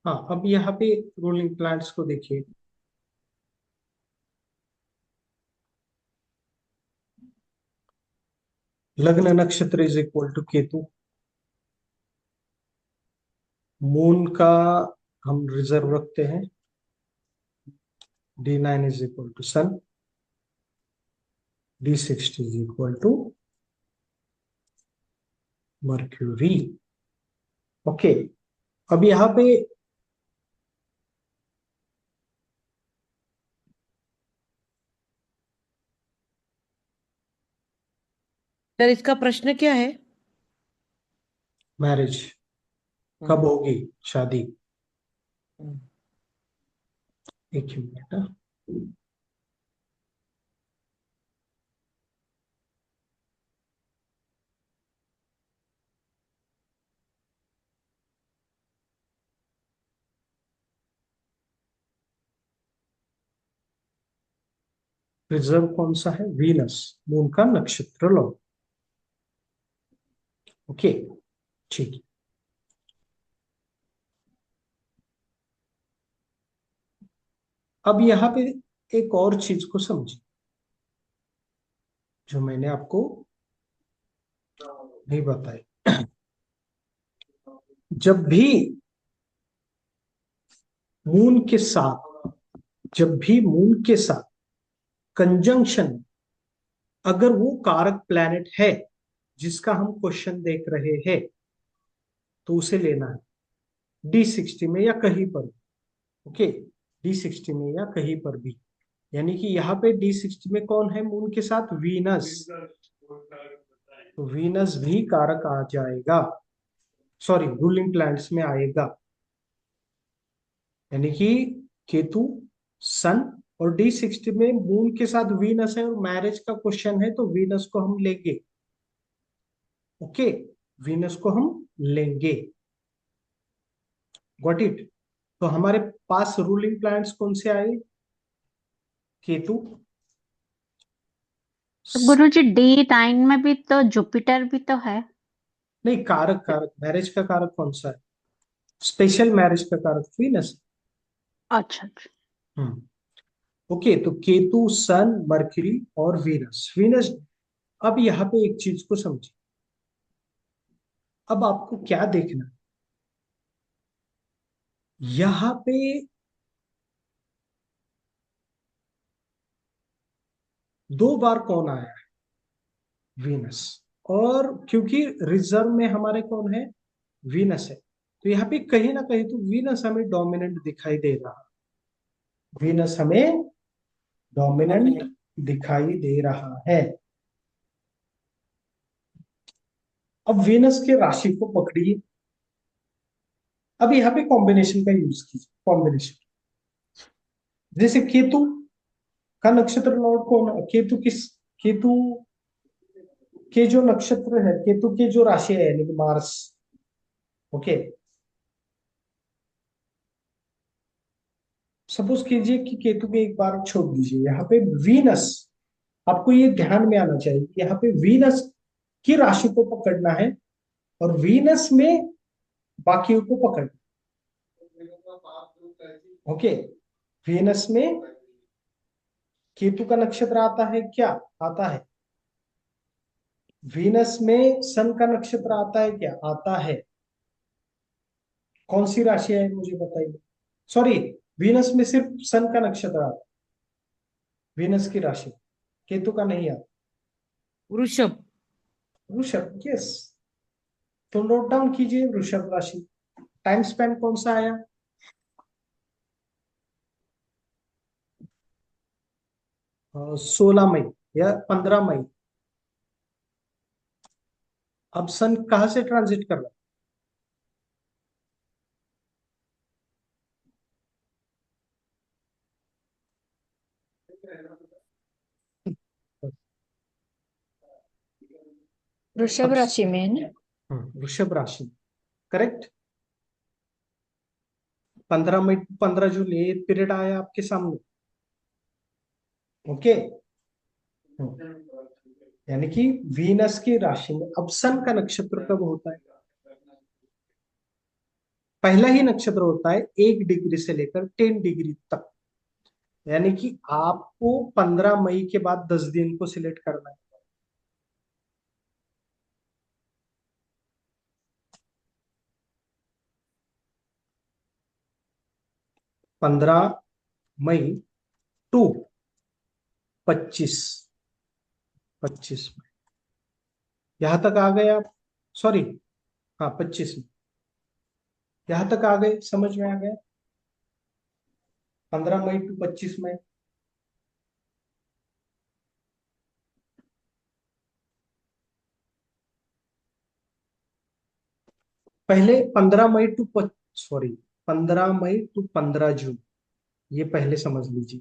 हाँ, अब यहाँ पे रूलिंग प्लैनेट्स को देखिए। लग्न नक्षत्र is equal to Ketu. Moon का हम रिजर्व रखते हैं, D9 is equal to sun, D60 is equal to Mercury. Okay, अब यहाँ पे सर इसका प्रश्न क्या है? मैरिज कब होगी, शादी। एक ही मिनट। रिजर्व कौन सा है, वीनस, मून का नक्षत्र लो। ओके, ठीक है। अब यहाँ पे एक और चीज को समझिए जो मैंने आपको नहीं बताया। जब भी मून के साथ, जब भी मून के साथ कंजंक्शन, अगर वो कारक प्लैनेट है जिसका हम क्वेश्चन देख रहे हैं, तो उसे लेना है D60 में या कहीं पर। ओके, D60 में या कहीं पर भी, यानी कि यहाँ पे D60 में कौन है मून के साथ, वीनस। तो वीनस भी कारक आ जाएगा, सॉरी रूलिंग प्लैनेट्स में आएगा। यानी कि केतु, सन और D60 में मून के साथ वीनस है और मैरिज का क्वेश्चन है, तो वीनस को हम लेंगे। ओके, वीनस को हम लेंगे। Got it. तो हमारे पास रूलिंग प्लैनेट्स कौन से आए, केतु। तो गुरुजी D9 में भी तो जुपिटर भी तो है। नहीं, कारक, कारक मैरिज का कारक कौन सा है, स्पेशल मैरिज का कारक वीनस। अच्छा अच्छा। ओके, तो केतु, सन, मर्क्यूरी और वीनस। वीनस, अब यहाँ पे एक चीज को समझिए। अब आपको क्या देखना, यहाँ पे दो बार कौन आया है, वीनस। और क्योंकि रिजर्व में हमारे कौन है, वीनस है, तो यहाँ पे कहीं ना कहीं तो वीनस हमें डोमिनेंट दिखाई दे रहा है। वीनस हमें डोमिनेंट दिखाई दे रहा है। अब वीनस के राशि को पकड़िए। अब यहाँ पे कॉम्बिनेशन का यूज कीजिए, कॉम्बिनेशन। जैसे केतु का नक्षत्र लॉर्ड कौन, केतु किस, केतु के जो नक्षत्र है, केतु के जो राशि है यानी कि मार्स, ओके, सपोज कीजिए कि केतु के एक बार छोड़ दीजिए, यहाँ पे वीनस, आपको ये ध्यान में आना चाहिए कि यहाँ पे वीनस की राशि को पकड़ना है और वीनस में बाकियों को पकड़ना, ओके। वीनस में केतु का नक्षत्र आता है क्या? आता है। वीनस में सन का नक्षत्र आता है क्या? आता है। कौन सी राशि है मुझे बताइए। सॉरी, वीनस में सिर्फ सन का नक्षत्र आता है, वीनस की राशि, केतु का नहीं आता। वृषभ। वृषभ, यस। तो नोट डाउन कीजिए वृषभ राशि। टाइम स्पेन कौन सा आया? 16 मई या 15 मई। अब सन कहां से ट्रांजिट कर रहा है? वृषभ अब राशि में है ना। वृषभ राशि, करेक्ट। 15 मई 15 जून ये पीरियड आया आपके सामने, ओके। यानी कि वीनस की राशि में अब सन का नक्षत्र कब होता है? पहला ही नक्षत्र होता है 1 डिग्री से लेकर 10 डिग्री तक। यानी कि आपको 15 मई के बाद 10 दिन को सिलेक्ट करना है। 15 मई टू 25 मई, यहां तक आ गए आप? सॉरी, हाँ 25 में, यहां तक आ गए, समझ में आ गया? 15 मई टू 25 मई। पहले 15 मई टू, सॉरी, 15 मई टू 15 जून, ये पहले समझ लीजिए।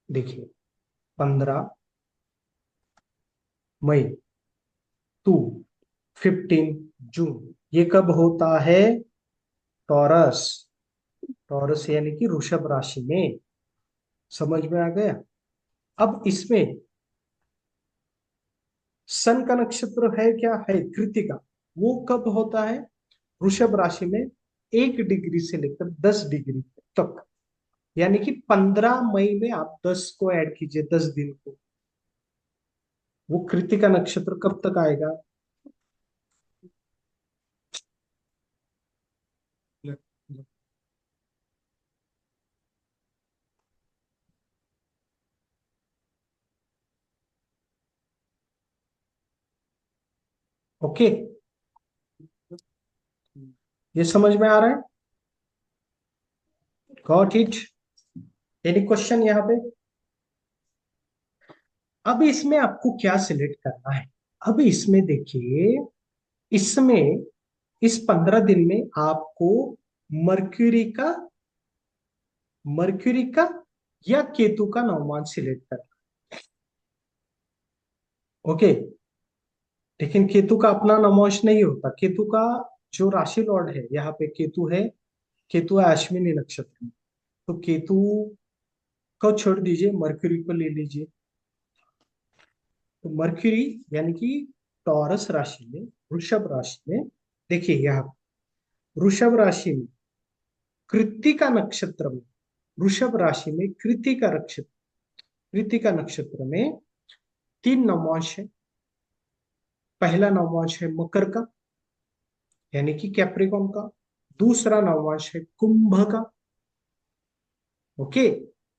देखिए, 15 मई टू 15 जून, ये कब होता है? टॉरस, टॉरस यानी कि वृषभ राशि में। समझ में आ गया? अब इसमें सन का नक्षत्र है क्या? है कृतिका। वो कब होता है? वृषभ राशि में 1 डिग्री से लेकर 10 डिग्री तक। यानी कि 15 मई में आप 10 को ऐड कीजिए, 10 दिन को। वो कृतिका नक्षत्र कब तक आएगा? ओके, ये समझ में आ रहा है? Got it? एनी क्वेश्चन यहाँ पे? अब इसमें आपको क्या सिलेक्ट करना है? अब इसमें देखिए, इसमें इस 15 दिन में आपको मर्क्यूरी का, मर्क्यूरी का या केतु का नवमान सिलेक्ट करना, ओके। लेकिन केतु का अपना नवमांश नहीं होता। केतु का जो राशि लॉर्ड है, यहाँ पे केतु है, केतु है अश्विनी नक्षत्र में। तो केतु को छोड़ दीजिए, मर्क्यूरी को ले लीजिए। तो मर्क्यूरी यानी कि टॉरस राशि में, वृषभ राशि में, देखिए यहाँ वृषभ राशि में कृत्तिका नक्षत्र में, वृषभ राशि में कृत्तिका नक्षत्र, कृत्तिका नक्षत्र में 3 नवमांश है। पहला नवमांश है मकर का, यानी कि कैप्रिकॉन का। दूसरा नवमांश है कुंभ का, ओके।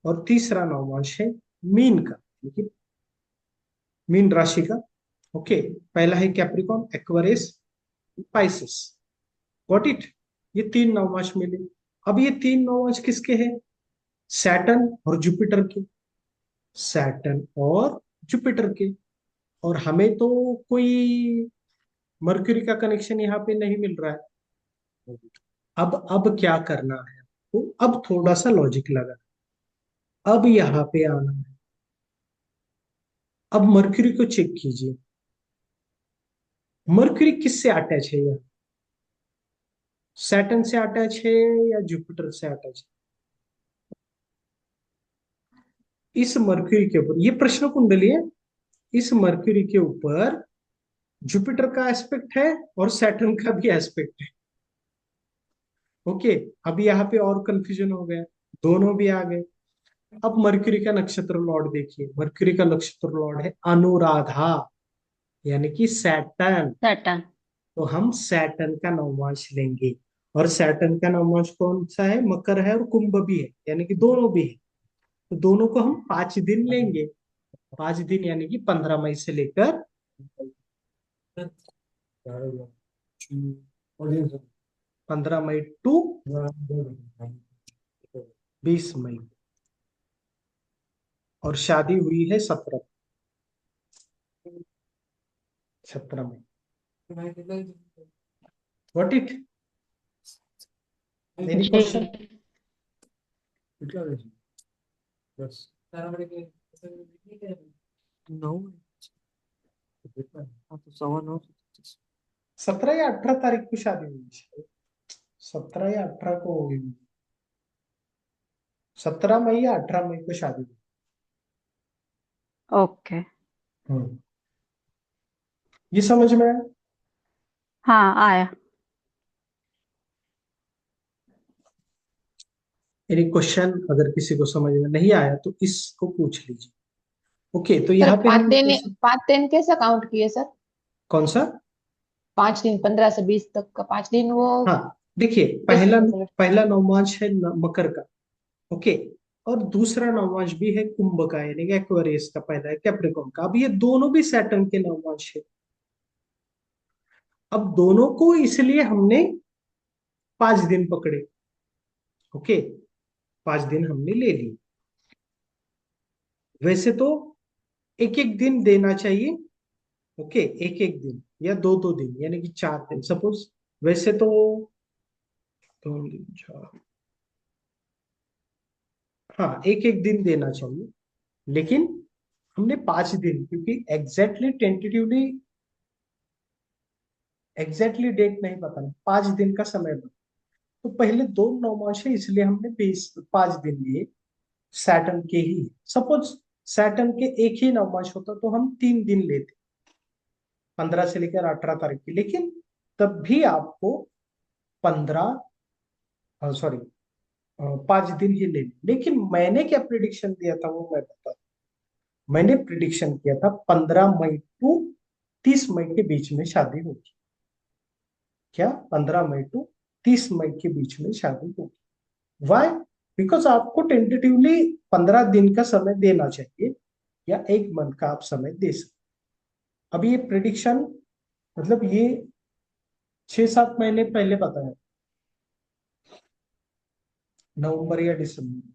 और तीसरा नवमांश है मीन का, यानी कि मीन राशि का, ओके। पहला है Capricorn, Aquarius, Pisces. Got it? ये 3 नवमांश मिले। अब ये 3 नवमांश किसके हैं? सैटर्न और जुपिटर के, सैटर्न और जुपिटर के। और हमें तो कोई मर्क्यूरी का कनेक्शन यहाँ पे नहीं मिल रहा है। अब क्या करना है आपको? अब थोड़ा सा लॉजिक लगा, अब यहाँ पे आना है। अब मर्क्यूरी को चेक कीजिए, मर्क्यूरी किससे अटैच है यार, सैटर्न से अटैच है या जुपिटर से अटैच है? इस मर्क्यूरी के ऊपर, ये प्रश्न कुंडली है, इस मर्क्यूरी के ऊपर जुपिटर का एस्पेक्ट है और सैटर्न का भी एस्पेक्ट है। ओके, अब यहाँ पे और कंफ्यूजन हो गया, दोनों भी आ गए। अब मर्क्यूरी का नक्षत्र लॉर्ड देखिए, मर्क्यूरी का नक्षत्र लॉर्ड है अनुराधा, यानी कि सैटर्न। सैटर्न। तो हम सैटर्न का नवमांश लेंगे, और सैटर्न का नवमांश कौन सा है, मकर है और कुंभ भी है, यानी कि दोनों भी है। तो दोनों को हम 5 दिन लेंगे, 5 दिन यानी कि 15 मई से लेकर 15 मई टू 20 मई, और शादी हुई है 17 मई। व्हाट इट, एनी जी। क्वेश्चन? नौ, हाँ तो 9:15। 17 या 18 तारीख को शादी हुई है, 17 या 18 को होगी, 17 मई या 18 मई को शादी हुई। ओके। ये समझ में आया? हाँ, आया। Any question? अगर किसी को समझ में नहीं आया तो इसको पूछ लीजिए। ओके, तो सर यहाँ पे हम 5 दिन कैसा काउंट किए सर? कौन सा? 5 दिन, 15 से 20 तक का 5 दिन वो हाँ देखिए, कैसे पहला मतलब? पहला नवमांश है मकर का। ओके, और दूसरा नवमांश भी है कुंभ का, यानी कि एक्वेरियस का, पहला है कैप्रिकॉर्न का। अब ये दोनों भी सैटर्न के नवमांश है। अब दोनों को इसलिए हमने 5 दिन पकड़े। ओके, 5 दिन हमने ले लिए। वैसे तो एक एक दिन देना चाहिए। ओके, एक एक दिन या दो दो दिन, यानी कि 4 दिन सपोज। वैसे तो 2 दिन 4, हाँ एक एक दिन देना चाहिए, लेकिन हमने 5 दिन, क्योंकि एग्जैक्टली डेट नहीं पता, 5 दिन का समय बता। तो पहले दो नवमांश है, इसलिए हमने 5 दिन लिए सैटर्न के ही। सपोज सैटर्न के एक ही नवमांश होता तो हम 3 दिन लेते, 15 से लेकर 18 तारीख की, लेकिन तब भी आपको 15, सॉरी 5 दिन ही लेने। लेकिन मैंने क्या प्रिडिक्शन दिया था वो मैं बता, मैंने प्रिडिक्शन किया था 15 मई टू 30 मई के बीच में शादी होगी। क्या 15 मई टू 30 मई के बीच में शादी होगी? वाई? बिकॉज आपको टेंटेटिवली 15 दिन का समय देना चाहिए, या एक मंथ का आप समय दे सकते। अब ये प्रिडिक्शन, मतलब ये 6-7 महीने पहले बताया, नवंबर या दिसंबर,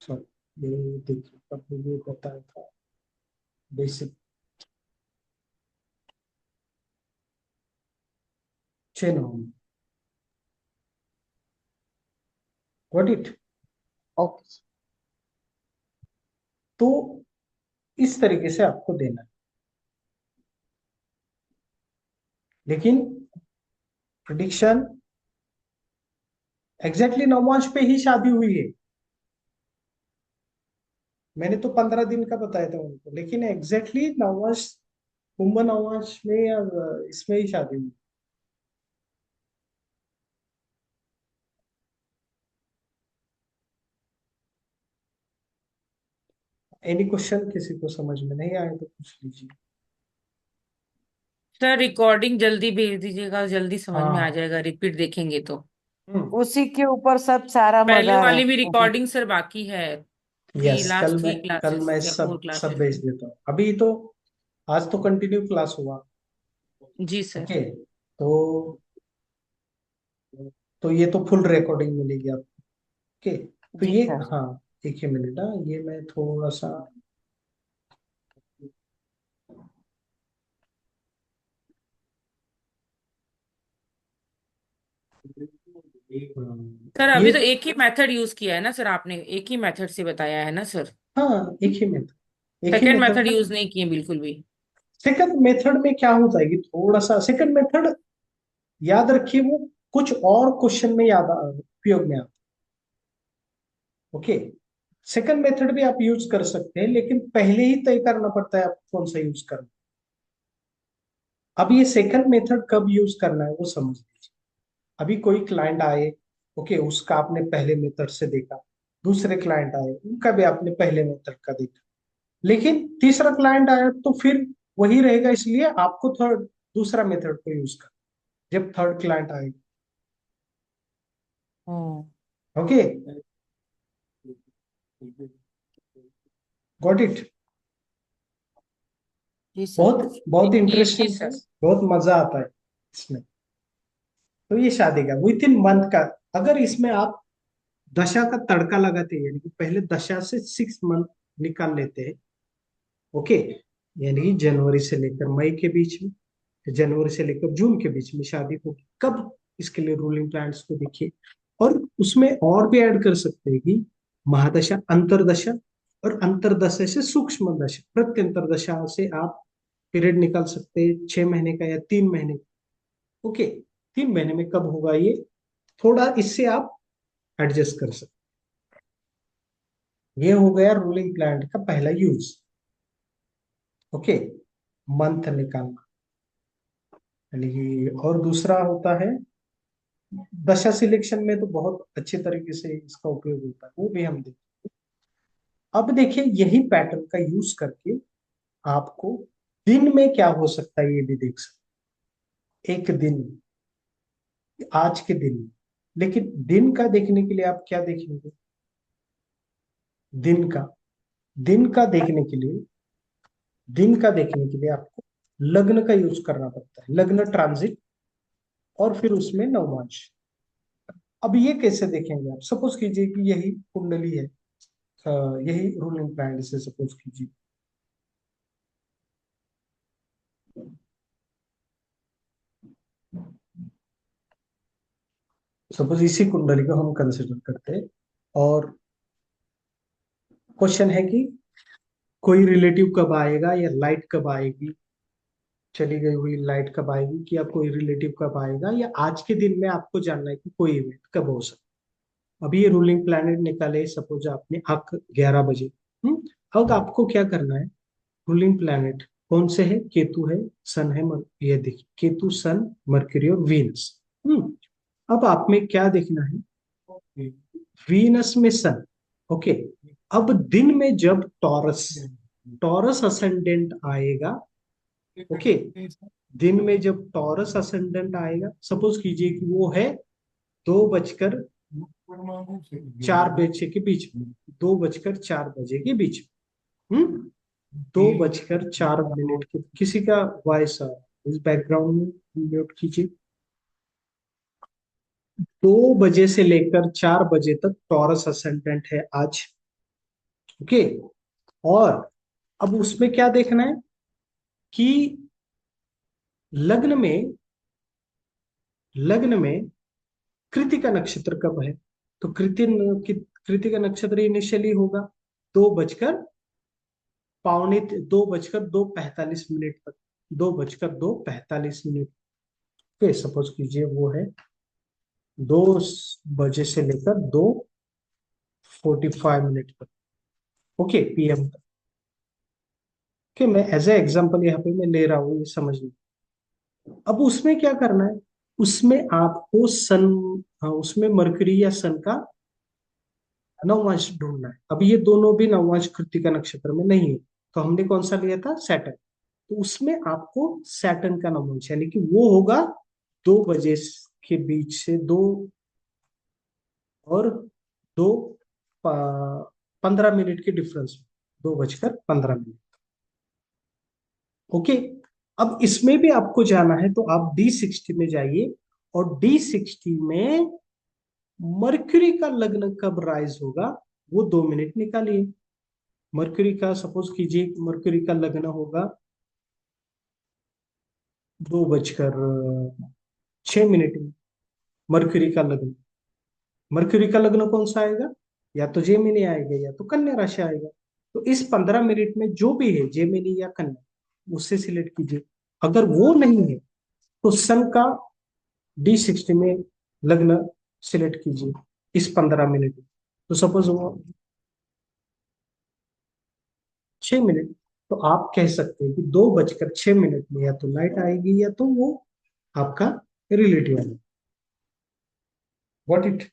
सॉरी ये देखिए कब ये बताया था, basic 6 November. What it? Okay. तो इस तरीके से आपको देना है, लेकिन प्रिडिक्शन एग्जैक्टली नवमांश पे ही शादी हुई है। मैंने तो 15 दिन का बताया था उनको, लेकिन एग्जैक्टली नवमांश, कुंभ नवमांश में या इसमें ही शादी हुई। Any question? किसी को समझ में नहीं आया तो पूछ लीजिए। सर रिकॉर्डिंग जल्दी भेज दीजिएगा, जल्दी समझ में आ हाँ। जाएगा, रिपीट देखेंगे तो। उसी के ऊपर सब सारा पहले मजा है। वाली भी रिकॉर्डिंग सर बाकी है, थ्री यस, लास्ट थ्री कल क्लासेस मैं या सब फोर सब क्लासेस। भेज देता हूँ। अभी तो आज तो कंटिन्यू क्लास हुआ। जी सर। ओके, तो ये तो फुल रिकॉर्डिंग मिलेगी आपको। ओके, तो जी ये, सर। हाँ एक ही मिनट, हाँ ये मैं थोड़ा सा, सर ये, अभी तो एक ही मेथड यूज किया है ना सर आपने, एक ही मेथड से बताया है ना सर? हाँ एक ही मिनट। एक ही सेकंड मेथड मेथड है। यूज नहीं किए बिल्कुल भी। सेकंड मेथड में क्या होता है कि थोड़ा सा सेकंड मेथड याद रखिए, वो कुछ और क्वेश्चन में याद उपयोग में आता है। ओके, सेकंड मेथड भी आप यूज कर सकते हैं, लेकिन पहले ही तय करना पड़ता है आप कौन सा यूज करना। अब ये सेकंड मेथड कब यूज करना है वो समझ लीजिए। अभी कोई क्लाइंट आए, ओके, उसका आपने पहले मेथड से देखा, दूसरे क्लाइंट आए, उनका भी आपने पहले मेथड का देखा, लेकिन तीसरा क्लाइंट आया तो फिर वही रहेगा, इसलिए आपको थर्ड दूसरा मेथड को यूज कर जब थर्ड क्लाइंट आएगा। Okay, got it. जी सर। बहुत बहुत जी इंटरेस्टिंग है, सर। बहुत मजा आता है इसमें। तो ये शादी का विथ इन मंथ का, अगर इसमें आप दशा का तड़का लगाते हैं, यानी कि पहले दशा से 6 मंथ निकाल लेते हैं, ओके, यानी कि जनवरी से लेकर मई के बीच में, जनवरी से लेकर जून के बीच में शादी होगी कब, इसके लिए रूलिंग प्लान्स को देखिए। और उसमें और भी ऐड कर सकते हैं कि महादशा, अंतरदशा, और अंतरदशा से सूक्ष्म दशा, प्रत्यंतर दशा से आप पीरियड निकाल सकते हैं 6 महीने का या 3 महीने का। ओके, 3 महीने में कब होगा ये, थोड़ा इससे आप एडजस्ट कर सकते। ये हो गया रूलिंग प्लान का पहला यूज। ओके, मंथ निकालना, यानी कि, और दूसरा होता है दशा सिलेक्शन में तो बहुत अच्छे तरीके से इसका उपयोग होता है, वो भी हम देखें। अब देखिए, यही पैटर्न का यूज करके आपको दिन में क्या हो सकता है ये भी देख सकते, एक दिन, आज के दिन में। लेकिन दिन का देखने के लिए आप क्या देखेंगे, दिन का, दिन का देखने के लिए, दिन का देखने के लिए आपको लग्न का यूज करना पड़ता है, लग्न ट्रांजिट, और फिर उसमें नवमांश। अब ये कैसे देखेंगे आप, सपोज कीजिए कि यही कुंडली है, यही रूलिंग प्लान से सपोज कीजिए, सपोज इसी कुंडली को हम कंसिडर करते हैं, और क्वेश्चन है कि कोई रिलेटिव कब आएगा, या लाइट कब आएगी, चली गई हुई लाइट कब आएगी, कि या कोई रिलेटिव कब आएगा, या आज के दिन में आपको जानना है कि कोई इवेंट कब हो सकता है। अभी ये रूलिंग प्लैनेट निकाले, सपोज आपने अक 11 बजे। अब आपको क्या करना है, रूलिंग प्लैनेट कौन से है, केतु है, सन है, ये देखिए, केतु, सन, मरकरी और वीनस। अब आप में क्या देखना है, वीनस में सन। ओके, अब दिन में जब टॉरस, टॉरस असेंडेंट आएगा, ओके, दिन में जब टॉरस असेंडेंट आएगा, सपोज कीजिए कि वो है 2:04 के बीच में, 2:04 के बीच में, 2:04 के, किसी का वॉइस इस बैकग्राउंड में म्यूट कीजिए। 2 बजे से लेकर 4 बजे तक टॉरस असेंडेंट है आज। ओके, और अब उसमें क्या देखना है कि लग्न में, लग्न में कृतिका नक्षत्र कब है, तो कृतिका नक्षत्र इनिशियली होगा 2:45 तक, 2:45 ओके, सपोज कीजिए वो है 2 बजे से लेकर 2:45 तक, ओके, पीएम तक। ओके, मैं एज ए एग्जांपल यहाँ पे मैं ले रहा हूँ, ये समझिए। अब उसमें क्या करना है, उसमें आपको सन, हाँ, उसमें मरकरी या सन का नववांश ढूंढना है। अब ये दोनों भी नववांश कृत्तिका नक्षत्र में नहीं है, तो हमने कौन सा लिया था, सैटर्न। तो उसमें आपको सैटर्न का नववांश, यानी कि वो होगा 2 बजे के बीच से 2 और 2:15 के डिफरेंस में, 2:15। ओके, अब इसमें भी आपको जाना है, तो आप D60 में जाइए, और D60 में मरकरी का लग्न कब राइज होगा वो 2 मिनट निकालिए। मरकरी का, सपोज कीजिए मरकरी का लग्न होगा 2:06 में, मरकरी का लग्न, मरकरी का लग्न कौन सा आएगा, या तो जेमिनी आएगा या तो कन्या राशि आएगा। तो इस 15 मिनट में जो भी है जेमिनी या कन्या उससे सिलेक्ट कीजिए। अगर वो नहीं है तो सन का D60 में लग्न सिलेक्ट कीजिए इस 15 मिनट में। तो सपोज वो 6 मिनट, तो आप कह सकते हैं कि 2:06 में या तो नाइट आएगी या तो वो आपका रिलेटिव आएगा। व्हाट इट,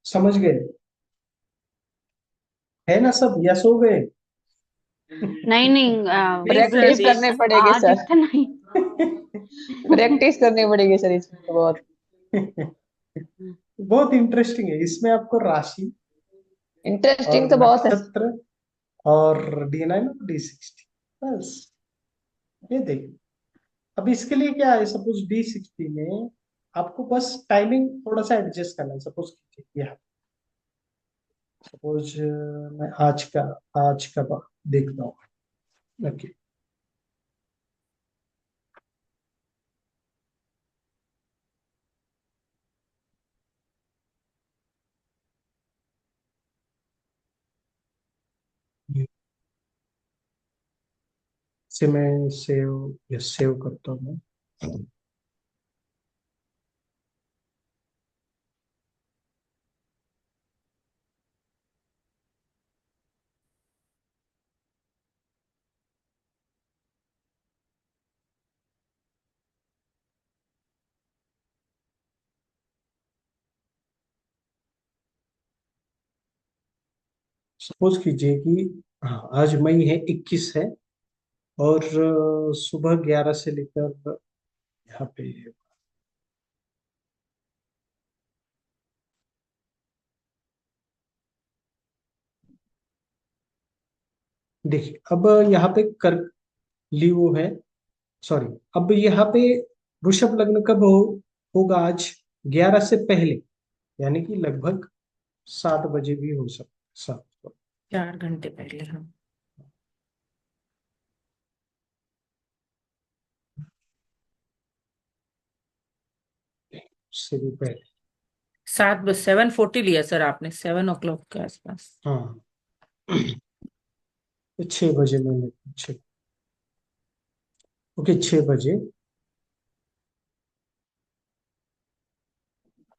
समझ गए है ना सब, या सो गए? नहीं नहीं प्रैक्टिस सिर्फ करने पड़ेंगे आज सर, इतना ही। प्रैक्टिस करनी पड़ेगी सर इसमें तो बहुत। बहुत इंटरेस्टिंग है इसमें, आपको राशि इंटरेस्टिंग और तो बहुत है। नक्षत्र और D9 और D60, बस ये देखिए। अब इसके लिए क्या है, सपोज D60 में आपको बस टाइमिंग थोड़ा सा एडजस्ट करना है। सपोज कीजिए यहाँ, सपोज मैं आज का देखता हूँ। ओके, से मैं सेव करता हूँ। सपोज कीजिए कि हाँ, आज मई है 21 है, और सुबह 11 से लेकर यहाँ पे देखिए। अब यहाँ पे कर लियो है, सॉरी, अब यहाँ पे वृषभ लग्न कब होगा आज? 11 से पहले, यानी कि लगभग 7 बजे भी हो सकता है, 7 4 घंटे पहले हम। से भी पहले। 7:40 लिया सर आपने, 7 o'clock के आसपास। हाँ, तो 6 बजे मैंने, 6, ओके, 6 बजे।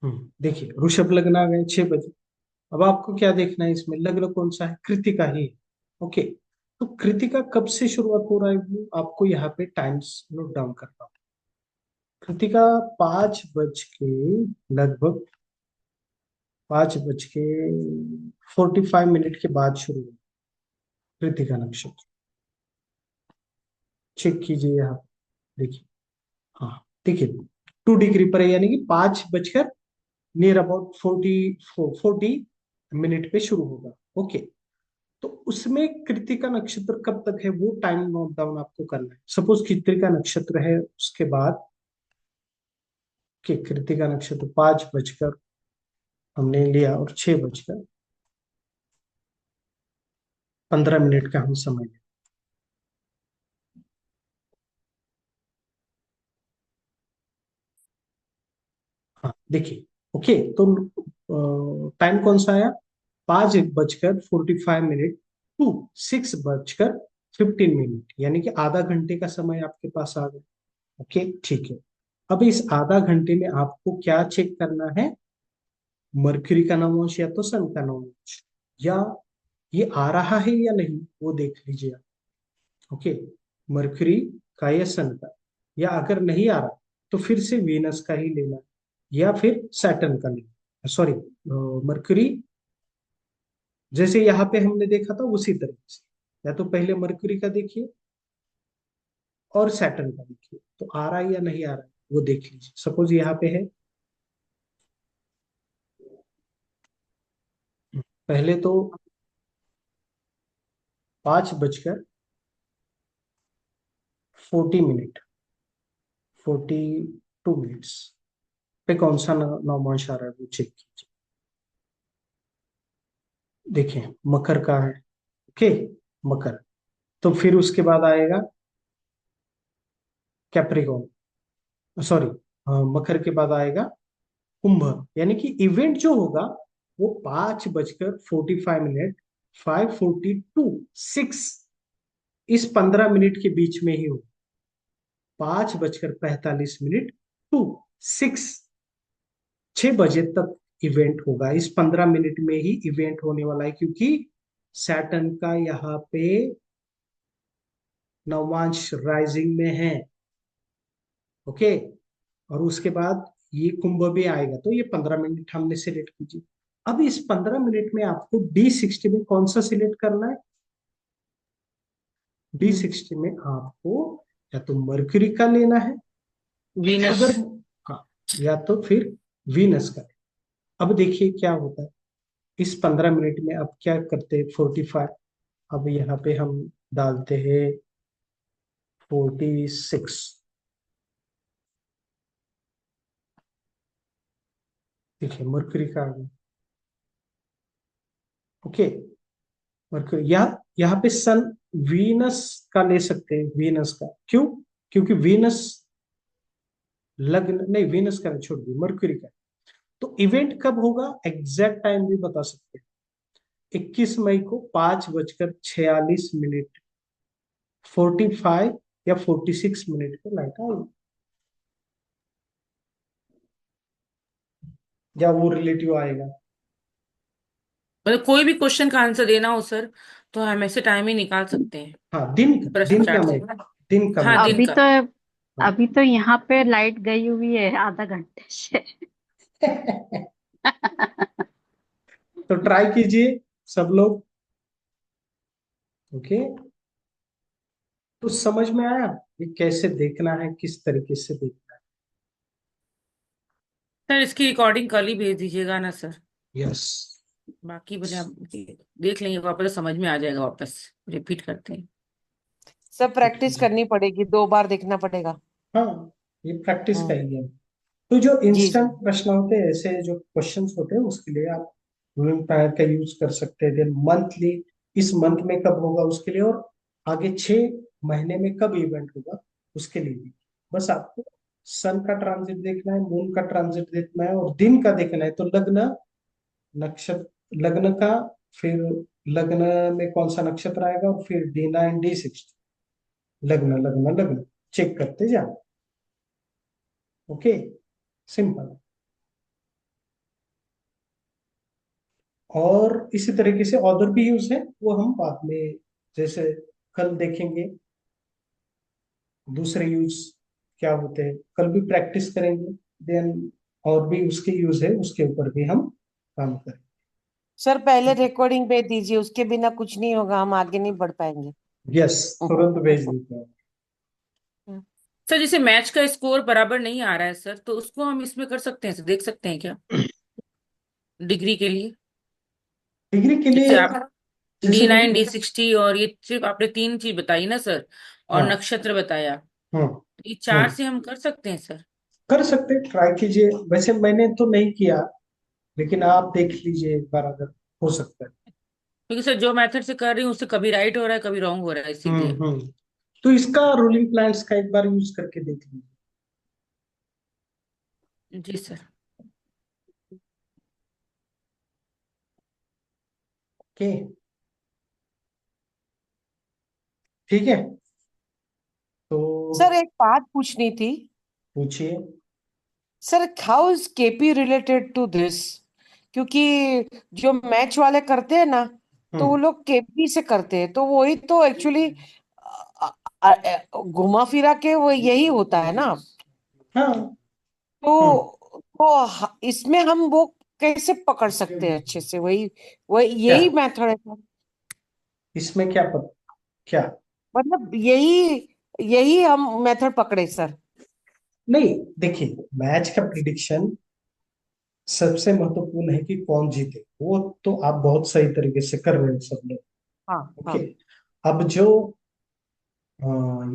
देखिए वृषभ लग्न आ गए 6 बजे। अब आपको क्या देखना है इसमें, लग्न कौन सा है? कृतिका ही है। ओके, तो कृतिका कब से शुरुआत हो रहा है वो आपको यहाँ पे टाइम्स नोट डाउन करना होगा। कृतिका 5:45 के बाद शुरू हुआ कृतिका नक्षत्र। चेक कीजिए यहाँ पे, देखिए। हाँ, देखिए 2 डिग्री पर है, यानी कि 5 बजकर नियर अबाउट 40 मिनट पे शुरू होगा। ओके, तो उसमें कृतिका नक्षत्र कब तक है वो टाइम नोट डाउन आपको करना है। सपोज कृतिका नक्षत्र है, उसके बाद के कृतिका नक्षत्र 5 बजकर हमने लिया और 6:15 का हम समय लिया। हाँ देखिए, ओके, तो टाइम कौन सा आया? 5:45 टू 6:15, यानी कि आधा घंटे का समय आपके पास आ गया। ओके, ठीक है। अब इस आधा घंटे में आपको क्या चेक करना है? मरकरी का नवांश या तो सन का नवांश, या ये आ रहा है या नहीं वो देख लीजिए आप। ओके, मरकरी का या सन का, या अगर नहीं आ रहा तो फिर से वीनस का ही लेना है, या फिर सैटर्न का लेना, सॉरी, मरकरी जैसे यहाँ पे हमने देखा था उसी तरीके से, या तो पहले मरकरी का देखिए और सैटर्न का देखिए, तो आ रहा है या नहीं आ रहा है वो देख लीजिए। सपोज यहाँ पे है, पहले तो 5:40 42 पे कौन सा नवमांश आ रहा है वो चेक कीजिए। देखिए मकर का है। ओके, मकर, तो फिर उसके बाद आएगा कैप्रिकॉर्न, सॉरी, मकर के बाद आएगा कुंभ, यानी कि इवेंट जो होगा वो 5:45, 5:42, 6 इस 15 मिनट के बीच में ही हो। 5:45 टू 6 बजे तक इवेंट होगा। इस 15 मिनट में ही इवेंट होने वाला है, क्योंकि सैटर्न का यहाँ पे नवांश राइजिंग में है। ओके, और उसके बाद ये कुंभ भी आएगा, तो ये 15 मिनट हमने सिलेक्ट कीजिए। अब इस 15 मिनट में आपको D60 में कौन सा सिलेक्ट करना है? D60 में आपको या तो मर्क्यूरी का लेना है, वीनस। अगर हाँ, या तो फिर वीनस का। अब देखिए क्या होता है इस 15 मिनट में। अब क्या करते हैं 45, अब यहाँ पे हम डालते हैं 46। देखिए मर्क्यूरी का आ गया। ओके, मरकरी, यहाँ पे सन वीनस का ले सकते हैं, वीनस का। क्यों? क्योंकि वीनस लग्न नहीं, वीनस का नहीं, छोड़ दी, मरकरी का। तो इवेंट कब होगा एग्जैक्ट टाइम भी बता सकते हैं। 21 मई को 5:46, 45 या 46 मिनट पे लाइट आएगी, या वो रिलेटिव आएगा। मतलब कोई भी क्वेश्चन का आंसर देना हो सर, तो हम ऐसे टाइम ही निकाल सकते हैं हाँ, दिन का, प्रश्न दिन का चार्ट से। मैं, दिन का मैं हाँ, दिन अभी का। तो हाँ। अभी तो यहाँ पे लाइट गई हुई है आधा घंटे से। तो ट्राई कीजिए सब लोग। ओके, तो समझ में आया ये कैसे देखना है, किस तरीके से देखना सर इसकी रिकॉर्डिंग कल ही भेज दीजिएगा ना सर। है। यस। बाकी मुझे आप देख लेंगे वापस, तो समझ में आ जाएगा, वापस रिपीट करते हैं। सब प्रैक्टिस करनी पड़ेगी, 2 बार देखना पड़ेगा। हाँ, ये प्रैक्टिस का हम्म। ही है। तो जो जी जी। इंस्टेंट प्रश्न होते हैं, ऐसे जो क्वेश्चंस होते हैं, उसके लिए आप रूलिंग पैर का यूज कर सकते हैं। देन मंथली, इस मंथ में कब होगा उसके लिए, और आगे 6 महीने में कब इवेंट होगा उसके लिए भी। बस आपको सन का ट्रांजिट देखना है, मून का ट्रांजिट देखना है, और दिन का देखना है। तो लग्न, नक्षत्र, लग्न का, फिर लग्न में कौन सा नक्षत्र आएगा, और फिर D9 D60, लग्न लग्न लग्न चेक करते जाओ। Okay, simple. और इसी तरीके से अदर भी यूज है, वो हम बाद में जैसे कल देखेंगे दूसरे यूज क्या होते हैं, कल भी प्रैक्टिस करेंगे। देन और भी उसके यूज है, उसके ऊपर भी हम काम करेंगे। सर पहले रिकॉर्डिंग भेज दीजिए, उसके बिना कुछ नहीं होगा, हम आगे नहीं बढ़ पाएंगे। यस, तुरंत भेज देते हैं। सर जैसे मैच का स्कोर बराबर नहीं आ रहा है सर, तो उसको हम इसमें कर सकते हैं, देख सकते हैं क्या डिग्री के लिए? डिग्री के जैसे लिए आप जैसे D9 D60, और ये सिर्फ आपने 3 चीज बताई ना सर, और हाँ, नक्षत्र बताया, हम्म, ये 4 हम्म, से हम कर सकते हैं सर? कर सकते, ट्राई कीजिए। वैसे मैंने तो नहीं किया, लेकिन आप देख लीजिए एक बार, अगर हो सकता है। क्योंकि सर जो मेथड से कर रही हूँ उससे कभी राइट हो रहा है, कभी रॉन्ग हो रहा है, इसीलिए। हम्म। तो इसका रूलिंग प्लान्स का एक बार यूज करके देख लीजिए। जी सर। ओके, ठीक है। तो सर एक बात पूछनी थी। पूछिए। Sir how is KP related to this? क्योंकि जो मैच वाले करते हैं ना, तो वो हम्म, लोग केपी से करते हैं, तो वही तो एक्चुअली घुमा फिरा के वो यही होता है ना। हाँ, हम्म, इसमें हम वो कैसे पकड़ सकते हैं अच्छे से? वही वही क्या यही मेथड है सर। इसमें क्या क्या? मतलब यही यही हम मेथड पकड़े सर। नहीं, देखिए मैच का प्रिडिक्शन सबसे महत्वपूर्ण है कि कौन जीते, वो तो आप बहुत सही तरीके से कर रहे हो सब लोग। हाँ ओके, हाँ। अब जो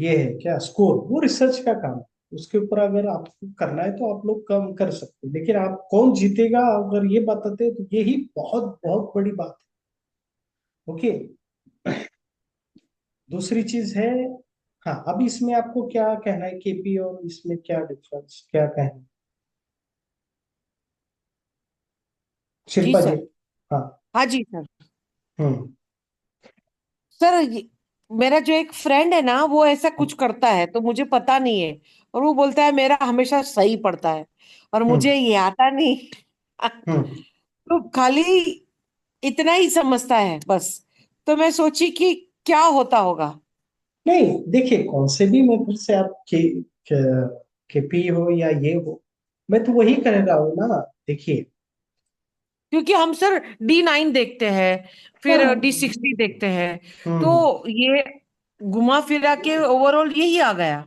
ये है क्या स्कोर, वो रिसर्च का काम है। उसके ऊपर अगर आपको करना है तो आप लोग कम कर सकते हैं, लेकिन आप कौन जीतेगा अगर ये बताते हैं तो यही बहुत बहुत बड़ी बात है। ओके, दूसरी चीज है, हाँ, अब इसमें आपको क्या कहना है, केपी और इसमें क्या डिफरेंस, क्या कहना है? जी शिल्पा जी। सर। हाँ। हाँ जी सर। हम्म। सर मेरा जो एक फ्रेंड है ना वो ऐसा कुछ करता है तो मुझे पता नहीं है, और वो बोलता है मेरा हमेशा सही पड़ता है और मुझे हम्म। ये आता नहीं। हम्म। तो खाली इतना ही समझता है बस। तो मैं सोची कि क्या होता होगा। नहीं, देखिए कौन से भी, मैं फिर से आप के पी हो या ये हो, मैं तो वही कह रहा हूँ ना। देखिए। क्योंकि हम सर D9 देखते हैं, फिर हाँ। D60 देखते हैं, तो हम्म। ये घुमा फिरा के ओवरऑल यही आ गया।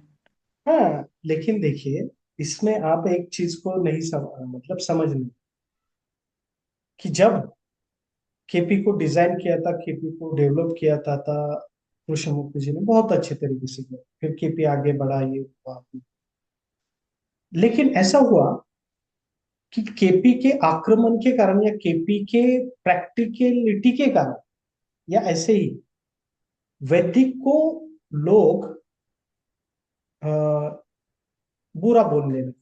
हाँ, लेकिन देखिए, इसमें आप एक चीज को नहीं मतलब समझ नहीं, कि जब केपी को डिजाइन किया था, केपी को डेवलप किया था कृष्णमूर्ति जी ने बहुत अच्छे तरीके से किया, फिर केपी आगे बढ़ा, ये हुआ। लेकिन ऐसा हुआ कि केपी के आक्रमण के कारण, या केपी के प्रैक्टिकलिटी के कारण, या ऐसे ही वैदिक को लोग अ, बुरा बोलने लगे।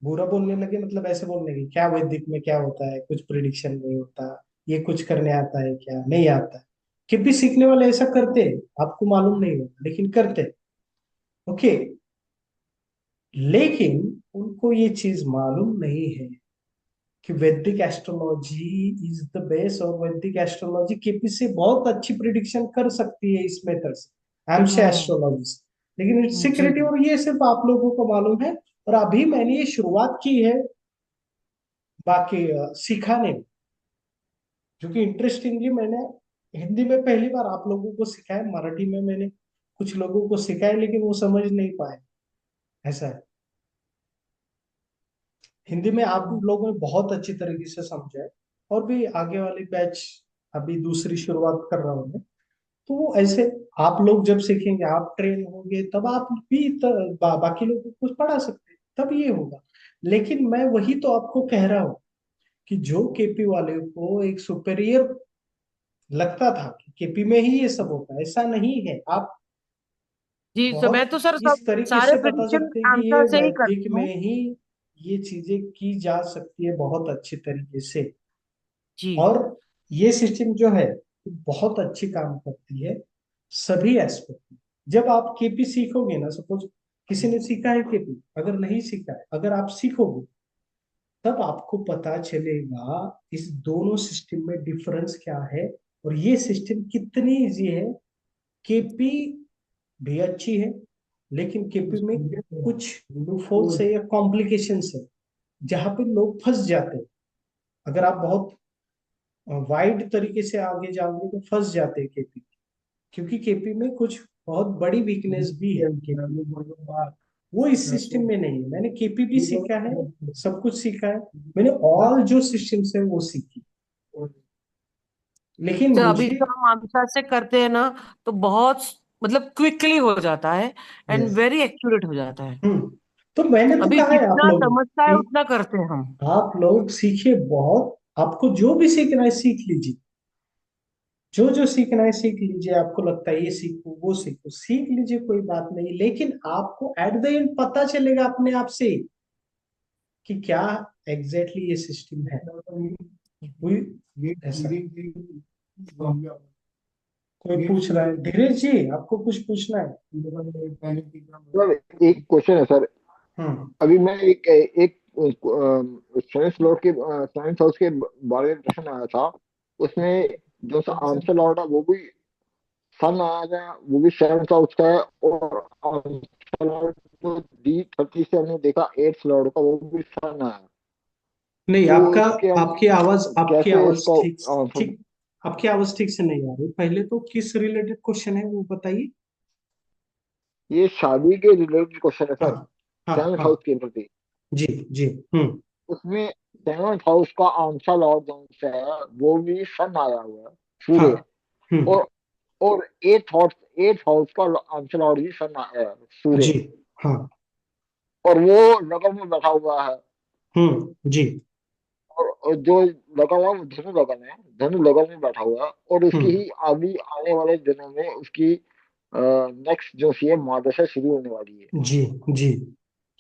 बुरा बोलने लगे मतलब ऐसे बोलने लगे, क्या वैदिक में क्या होता है, कुछ प्रिडिक्शन नहीं होता, ये कुछ करने आता है क्या, नहीं आता है। केपी सीखने वाले ऐसा करते हैं, आपको मालूम नहीं होगा लेकिन करते हैं। ओके। लेकिन उनको ये चीज मालूम नहीं है कि वैदिक एस्ट्रोलॉजी इज द बेस, और वैदिक एस्ट्रोलॉजी केपी से बहुत अच्छी प्रिडिक्शन कर सकती है इस मेथड से, एमशे हम्म। एस्ट्रोलॉजी से। लेकिन इट्स जी। सीक्रेटिव, और ये सिर्फ आप लोगों को मालूम है। और अभी मैंने ये शुरुआत की है, बाकी सिखाने में, जो कि इंटरेस्टिंगली मैंने हिंदी में पहली बार आप लोगों को सिखाया, मराठी में मैंने कुछ लोगों को सिखाया लेकिन वो समझ नहीं पाए। ऐसा है। हिंदी में आप लोगों ने बहुत अच्छी तरीके से समझा है, और भी आगे वाली बैच अभी दूसरी शुरुआत कर रहा हूँ मैं। तो वो ऐसे, आप लोग जब सीखेंगे, आप ट्रेन होंगे, तब आप भी बाकी लोगों को कुछ पढ़ा सकते हैं, तब ये होगा। लेकिन मैं वही तो आपको कह रहा हूँ, कि जो केपी वाले को एक सुपेरियर लगता था कि केपी में ही ये सब होता है, ऐसा नहीं है। आप जी तो मैं बहुत तो सर सब इस तरीके सारे से बता प्रिडिक्शन सकते हैं कि ये आंसर से ही वैदिक करती में हूँ। ही ये चीजें की जा सकती है बहुत अच्छी तरीके से। जी। और ये सिस्टम जो है बहुत अच्छी काम करती है सभी एस्पेक्ट में। जब आप केपी सीखोगे ना, सपोज किसी ने सीखा है केपी, अगर नहीं सीखा है, अगर आप सीखोगे, तब आपको पता चलेगा इस दोनों सिस्टम में डिफरेंस क्या है, और ये सिस्टम कितनी इजी है। केपी भी अच्छी है, लेकिन केपी में कुछ लूपहोल्स है या कॉम्प्लिकेशंस है, जहां पे लोग फंस जाते हैं। अगर आप बहुत वाइड तरीके से आगे जाओगे तो फंस जाते हैं केपी, क्योंकि केपी में कुछ बहुत बड़ी वीकनेस भी है केपी, वो इस सिस्टम में नहीं है। मैंने केपी भी सीखा है, सब कुछ सीखा है, मैंने ऑल जो सिस्टम्स है वो सीखी, लेकिन तो अभी मुझे। जो हम आंसर से करते हैं ना, तो बहुत मतलब क्विकली हो जाता है एंड यस। वेरी एक्यूरेट हो जाता है। तो मैंने तो अभी कहा है आप जितना लोगों को समझता है कि उतना करते हैं हम। आप लोग सीखिए बहुत, आपको जो भी सीखना है सीख लीजिए, जो जो सीखना है सीख लीजिए, आपको लगता है ये सीखो वो सीखो, सीख लीजिए, कोई बात नहीं। लेकिन आपको एट द एंड पता चलेगा अपने आप से कि क्या एग्जैक्टली ये सिस्टम है। कोई ऐसा, कोई पूछ रहा है, धीरज जी आपको कुछ पूछना है? सर एक क्वेश्चन है सर। हम्म। अभी मैं एक एक साइंस लॉर्ड के साइंस हाउस के बारे में प्रश्न आया था। उसमें जो सा आंसर लॉर्ड है वो भी सन आया था, वो भी सेवंथ हाउस का है। और आंसर लॉर्ड जो D30 से हमने देखा एट्थ लॉर्ड का, वो भी सन आया। नहीं, तो आपका इसके हम आपकी कैसे आवाज इसका ठीक आंसर। ठीक आपकी आवाज ठीक से नहीं आ रही। पहले तो किस रिलेटेड क्वेश्चन है वो बताइए। ये शादी के रिलेटेड क्वेश्चन है हाँ। सर, हाँ। सेवंथ हाँ। हाउस के प्रति। जी। जी। हम्म। उसमें सेवंथ हाउस का आंसर लॉर्ड जो है वो भी सन आया हुआ है, हाँ। सूर्य। हम्म। और और एट हाउस का आंसर लॉर्ड भी सन आया है, जी। सूर्य। हाँ। और वो लगन में बैठा हुआ है। जी। और जो लगन है वो धनु लगन है, धनु लगन में बैठा हुआ है। और उसकी हम्म। ही अभी आने वाले दिनों में उसकी नेक्स्ट जो सी है महादशा शुरू होने वाली है। जी। जी।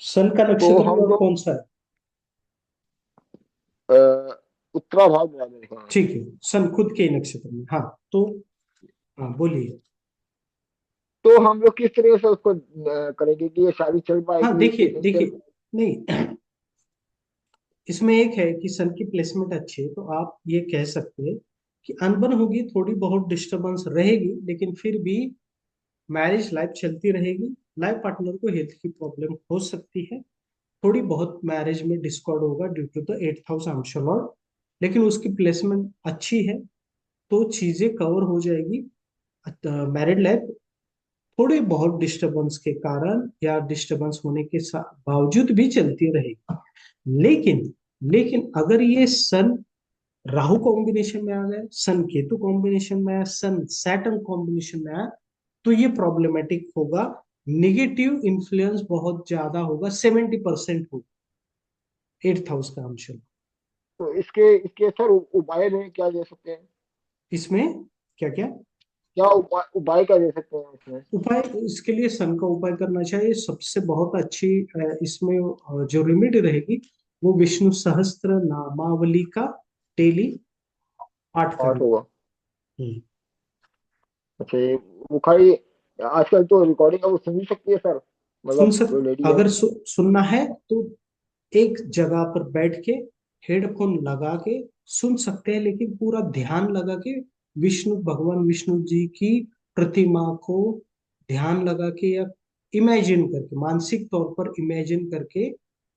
सन का तो नक्षत्र हम और लोग कौन सा है? उत्तराभाग बराबर है। हाँ। ठीक है, सन खुद के ही नक्षत्र में। हाँ तो हाँ बोलिए। तो हम लोग किस तरह से उसको करेंगे कि ये शादी चल हाँ पाएगी कि देखिए नहीं चल देखिए, नहीं इसमें एक है कि सन की प्लेसमेंट अच्छी है तो आप ये कह सकते हैं कि अनबन होगी, थोड़ी बहुत डिस्टरबेंस रहेगी, लेकिन फिर भी मैरिज लाइफ चलती रहेगी। लाइफ पार्टनर को हेल्थ की प्रॉब्लम हो सकती है, थोड़ी बहुत मैरिज में डिस्कॉर्ड होगा due to the 8th house अंशलॉर्ड, लेकिन उसकी प्लेसमेंट अच्छी है तो चीजें कवर हो जाएगी। मैरिड लाइफ थोड़ी बहुत डिस्टरबेंस के कारण या डिस्टरबेंस होने के बावजूद भी चलती रहेगी। लेकिन लेकिन अगर ये सन राहु कॉम्बिनेशन में आ गया, सन केतु कॉम्बिनेशन में आया, सन सैटर्न कॉम्बिनेशन में आया, तो ये प्रॉब्लमेटिक होगा। निगेटिव इन्फ्लुएंस बहुत ज्यादा होगा, 70% होगा 8th हाउस का अंश। तो इसके इसके सर उपाय में क्या दे सकते हैं? इसमें क्या क्या क्या उपाय उपाय क्या दे सकते हैं इसमें? उपाय, इसके लिए सन का उपाय करना चाहिए। सबसे बहुत अच्छी इसमें जो रेमेडी रहेगी वो विष्णु सहस्त्र नामावली का डेली पाठ पाठ करना। होगा। हम्म। अच्छा, ये वो खाली आजकल तो रिकॉर्डिंग अब सुन ही सकती है सर, सुन मतलब सक जो लेडी है। अगर सुनना है तो एक जगह पर बैठ के हेडफोन लगा के सुन सकते हैं, लेकिन पूरा ध्यान लगा के विष्णु भगवान विष्णु जी की प्रतिमा को ध्यान लगा के या इमेजिन करके, मानसिक तौर पर इमेजिन करके,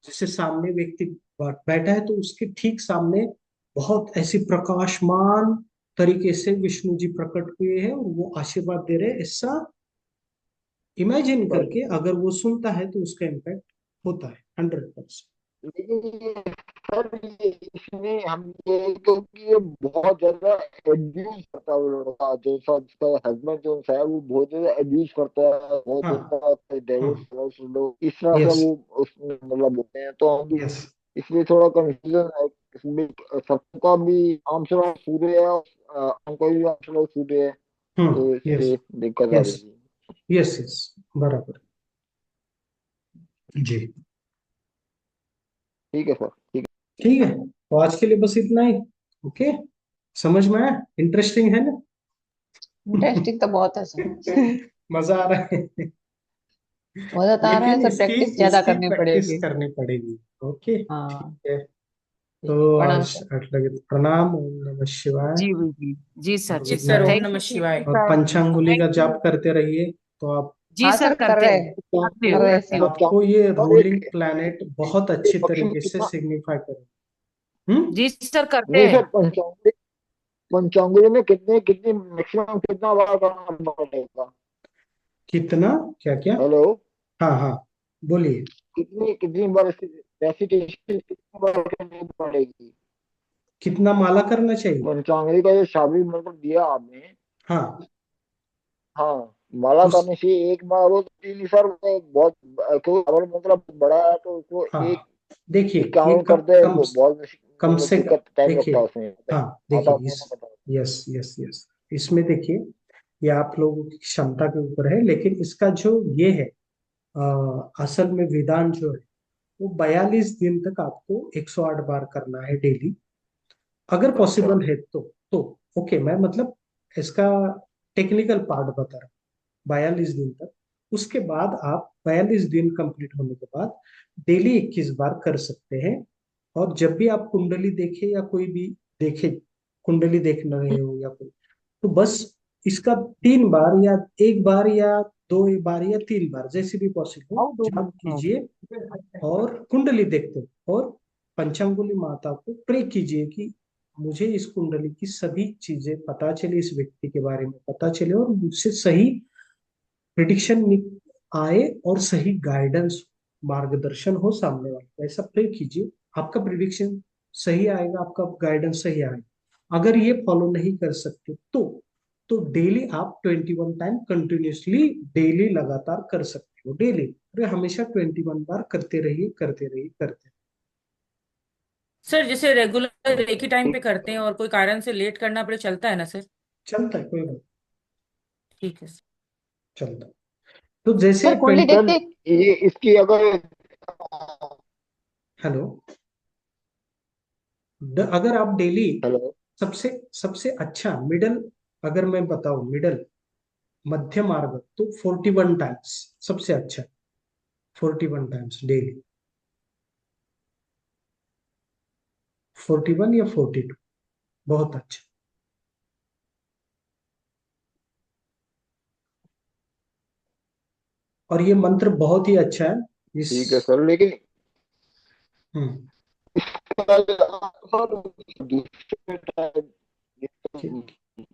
जैसे सामने व्यक्ति बैठा है तो उसके ठीक सामने बहुत ऐसी प्रकाशमान तरीके से विष्णु जी प्रकट हुए हैं और वो आशीर्वाद दे रहे हैं, ऐसा इमेजिन बस। करके अगर वो सुनता है तो उसका इम्पैक्ट होता है 100%। लेकिन ये सर, ये इसमें हम ये क्योंकि ये बहुत ज्यादा एब्यूज करता है वो लड़का, जो सा उसका हस्बैंड जो है वो बहुत ज्यादा एब्यूज करता है, बहुत हाँ ज्यादा हाँ। डिवोर्स लोग इस तरह से यस वो उसमें मतलब होते हैं, तो हम भी यस। इसलिए थोड़ा कंफ्यूजन है। इसमें सबका भी आंसर सूर्य है और हमका भी आंसर सूर्य है, तो यस इससे दिक्कत आ यस रही है। यस यस, बराबर जी। ठीक है सर, ठीक ठीक है, तो आज के लिए बस इतना ही। ओके, समझ में आया? इंटरेस्टिंग है ना? इंटरेस्टिंग तो बहुत है सर। मजा आ रहा है। मजा आ रहा है लेकिन सर, इसकी प्रैक्टिस ज्यादा इसकी करनी प्रैक्टिस पड़ेगी। करनी पड़ेगी। ओके ठीक हाँ। है। ठीक है, तो प्रणाम आज सर। लगे प्रणाम, ओम नमः शिवाय। जी जी जी सर, और जी जी गुड सर, सर, ओम नाइट। थैंक नमः यू, थैंक शिवाय। यू और सर, पंचांगुली का थैंक यू। जाप करते रहिए तो आप, जी हाँ सर, सर, कर करते रहे हैं, हैं। है। करती कर हूँ, रहे हैं करती सर। हूँ। आपको ये और रूलिंग प्लैनेट बहुत अच्छी पक्ष में तरीके से कितना, सिग्निफाई करे। हम्म। जी सर, करते नहीं हैं। सर, पंचांगुली में कितने कितनी मैक्सिमम कितना बार करना पड़ेगा? कितना, क्या क्या? हेलो, हाँ हाँ बोलिए। कितनी कितनी बार इसकी रेसिटेशन कितनी बार करनी पड़ेगी? कितना माला करना चाहिए? पंचांगुली का जो शाब्दिक मंत्र दिया आपने, हाँ हाँ, माला उस करने से एक बार वो तीन सर वो बहुत, क्योंकि अगर मतलब बड़ा है तो उसको एक हाँ देखिए, ये काउंट करते हैं, वो बहुत कम मतलब से दिक्कत टाइम देखिए, लगता है उसमें। हाँ आता देखिए को इस, ना पता। यस यस यस, इसमें देखिए ये आप लोगों की क्षमता के ऊपर है, लेकिन इसका जो ये है असल में विधान जो है वो 42 दिन तक आपको 108 बार करना है डेली, अगर अच्छा। पॉसिबल है तो ओके, मैं मतलब इसका टेक्निकल पार्ट बता रहा हूँ। 42 दिन तक, उसके बाद आप 42 दिन कंप्लीट होने के बाद डेली 21 बार कर सकते हैं। और जब भी आप कुंडली देखे या कोई भी देखे, कुंडली देख रहे हो या कोई, तो बस इसका 3 बार या 1 बार या 2 बार या 3 बार जैसे भी पॉसिबल आओ दो जाप मिनट में। कीजिए और कुंडली देखते हैं और पंचांगुली माता को प्रे कीजिए कि मुझे इस कुंडली की सभी चीजें पता चले, इस व्यक्ति के बारे में पता चले और मुझसे सही प्रिडिक्शन आए और सही गाइडेंस, मार्गदर्शन हो सामने वाले को, ऐसा प्रे कीजिए। आपका प्रिडिक्शन सही आएगा, आपका गाइडेंस सही आएगा। अगर ये फॉलो नहीं कर सकते तो डेली आप 21 टाइम कंटिन्यूसली डेली लगातार कर सकते हो। डेली अरे हमेशा 21 बार करते रहिए करते रहिए करते सर जैसे रेगुलर एक ही टाइम पे करते हैं और कोई कारण से लेट करना पड़े, चलता है ना सर? चलता है, कोई बात ठीक है सर। चलता है। तो जैसे सर कुंडली देख सर के ये इसकी अगर हेलो अगर आप डेली हेलो। सबसे सबसे अच्छा मिडल, अगर मैं बताऊं मिडल मध्य मार्ग, तो 41 टाइम्स सबसे अच्छा, 41 टाइम्स डेली, 41 या 42, बहुत अच्छा। और ये मंत्र बहुत ही अच्छा है इस। ठीक है सर, लेकिन हम्म। सर दूसरे टाइप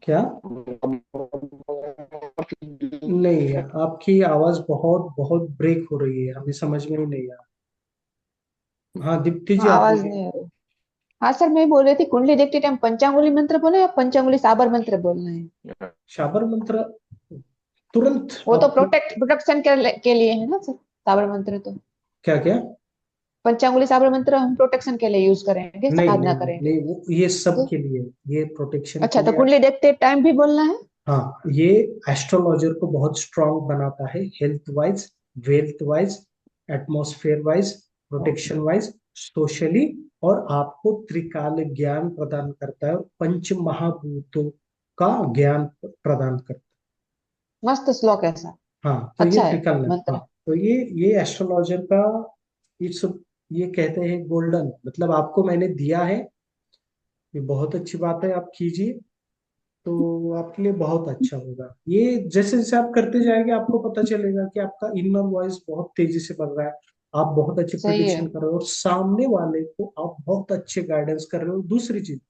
क्या? नहीं, आपकी आवाज बहुत बहुत ब्रेक हो रही है, हमें समझ में ही नहीं आ रहा। हाँ दीप्ति जी, आप आवाज बोलिए। नहीं आ रही। हाँ सर, मैं बोल रही थी कुंडली देखते टाइम पंचांगुली मंत्र बोले या पंचांगुली साबर मंत्र बोलना है? शाबर मंत्र तुरंत वो तो आपको। प्रोटेक्शन के लिए है ना सर, साबर मंत्र तो। क्या क्या? पंचांगुली साबर मंत्र हम प्रोटेक्शन के लिए यूज करेंगे, नहीं साधना नहीं नहीं करेंगे नहीं, वो ये सब तो। के लिए, ये प्रोटेक्शन के अच्छा, तो लिए कुंडली देखते टाइम भी बोलना है? हाँ, ये एस्ट्रोलॉजर को बहुत स्ट्रांग बनाता है, health wise, wealth wise, atmosphere wise, protection wise, socially, और आपको त्रिकाल ज्ञान प्रदान करता है, और पंच महाभूतों का ज्ञान प्रदान करता मस्त श्लोक है सर। है। हाँ तो ये अच्छा है त्रिकाल, हाँ, मंत्र। तो ये एस्ट्रोलॉजर का, इट्स, ये कहते हैं गोल्डन, मतलब आपको मैंने दिया है, ये बहुत अच्छी बात है, आप कीजिए, तो आपके लिए बहुत अच्छा होगा। ये जैसे जैसे आप करते जाएंगे आपको पता चलेगा कि आपका इनर वॉइस बहुत तेजी से बढ़ रहा है, आप बहुत अच्छे सही है। प्रिडिक्शन कर रहे हो, और सामने वाले को आप बहुत अच्छे गाइडेंस कर रहे हो। दूसरी चीज,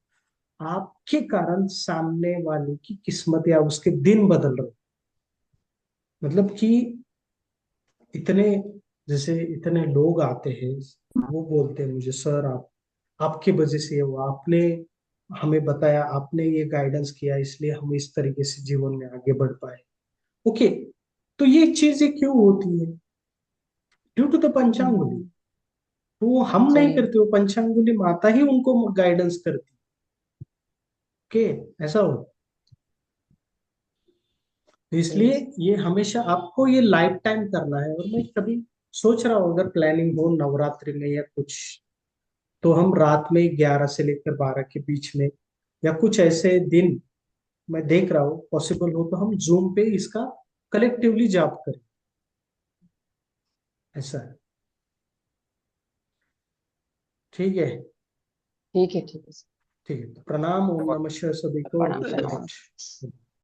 आपके कारण सामने वाले की किस्मत या उसके दिन बदल रहे हो। मतलब कि इतने, जैसे इतने लोग आते हैं, वो बोलते हैं मुझे, सर आप, आपकी वजह से ये हुआ, आपने हमें बताया, आपने ये गाइडेंस किया, इसलिए हम इस तरीके से जीवन में आगे बढ़ पाए। ओके, तो ये चीजें क्यों होती है? Due to the Panchanguli. हम्म, तो वो हम नहीं सही है। करते, वो पंचांगुली माता ही उनको गाइडेंस करती। ओके, ऐसा हो। तो सही है इसलिए ये हमेशा आपको ये लाइफ टाइम करना है। और मैं कभी सोच रहा हूँ, अगर प्लानिंग हो नवरात्रि में या कुछ, तो हम रात में 11 से लेकर 12 के बीच में, या कुछ ऐसे दिन मैं देख रहा हूँ, पॉसिबल हो तो हम जूम पे इसका कलेक्टिवली जाप करें, ऐसा है। ठीक है। ठीक है। ठीक है सर। ठीक है, तो प्रणाम, ओम नमः शिवाय सभी को, प्रणाम गुड प्रणाम। नाइट।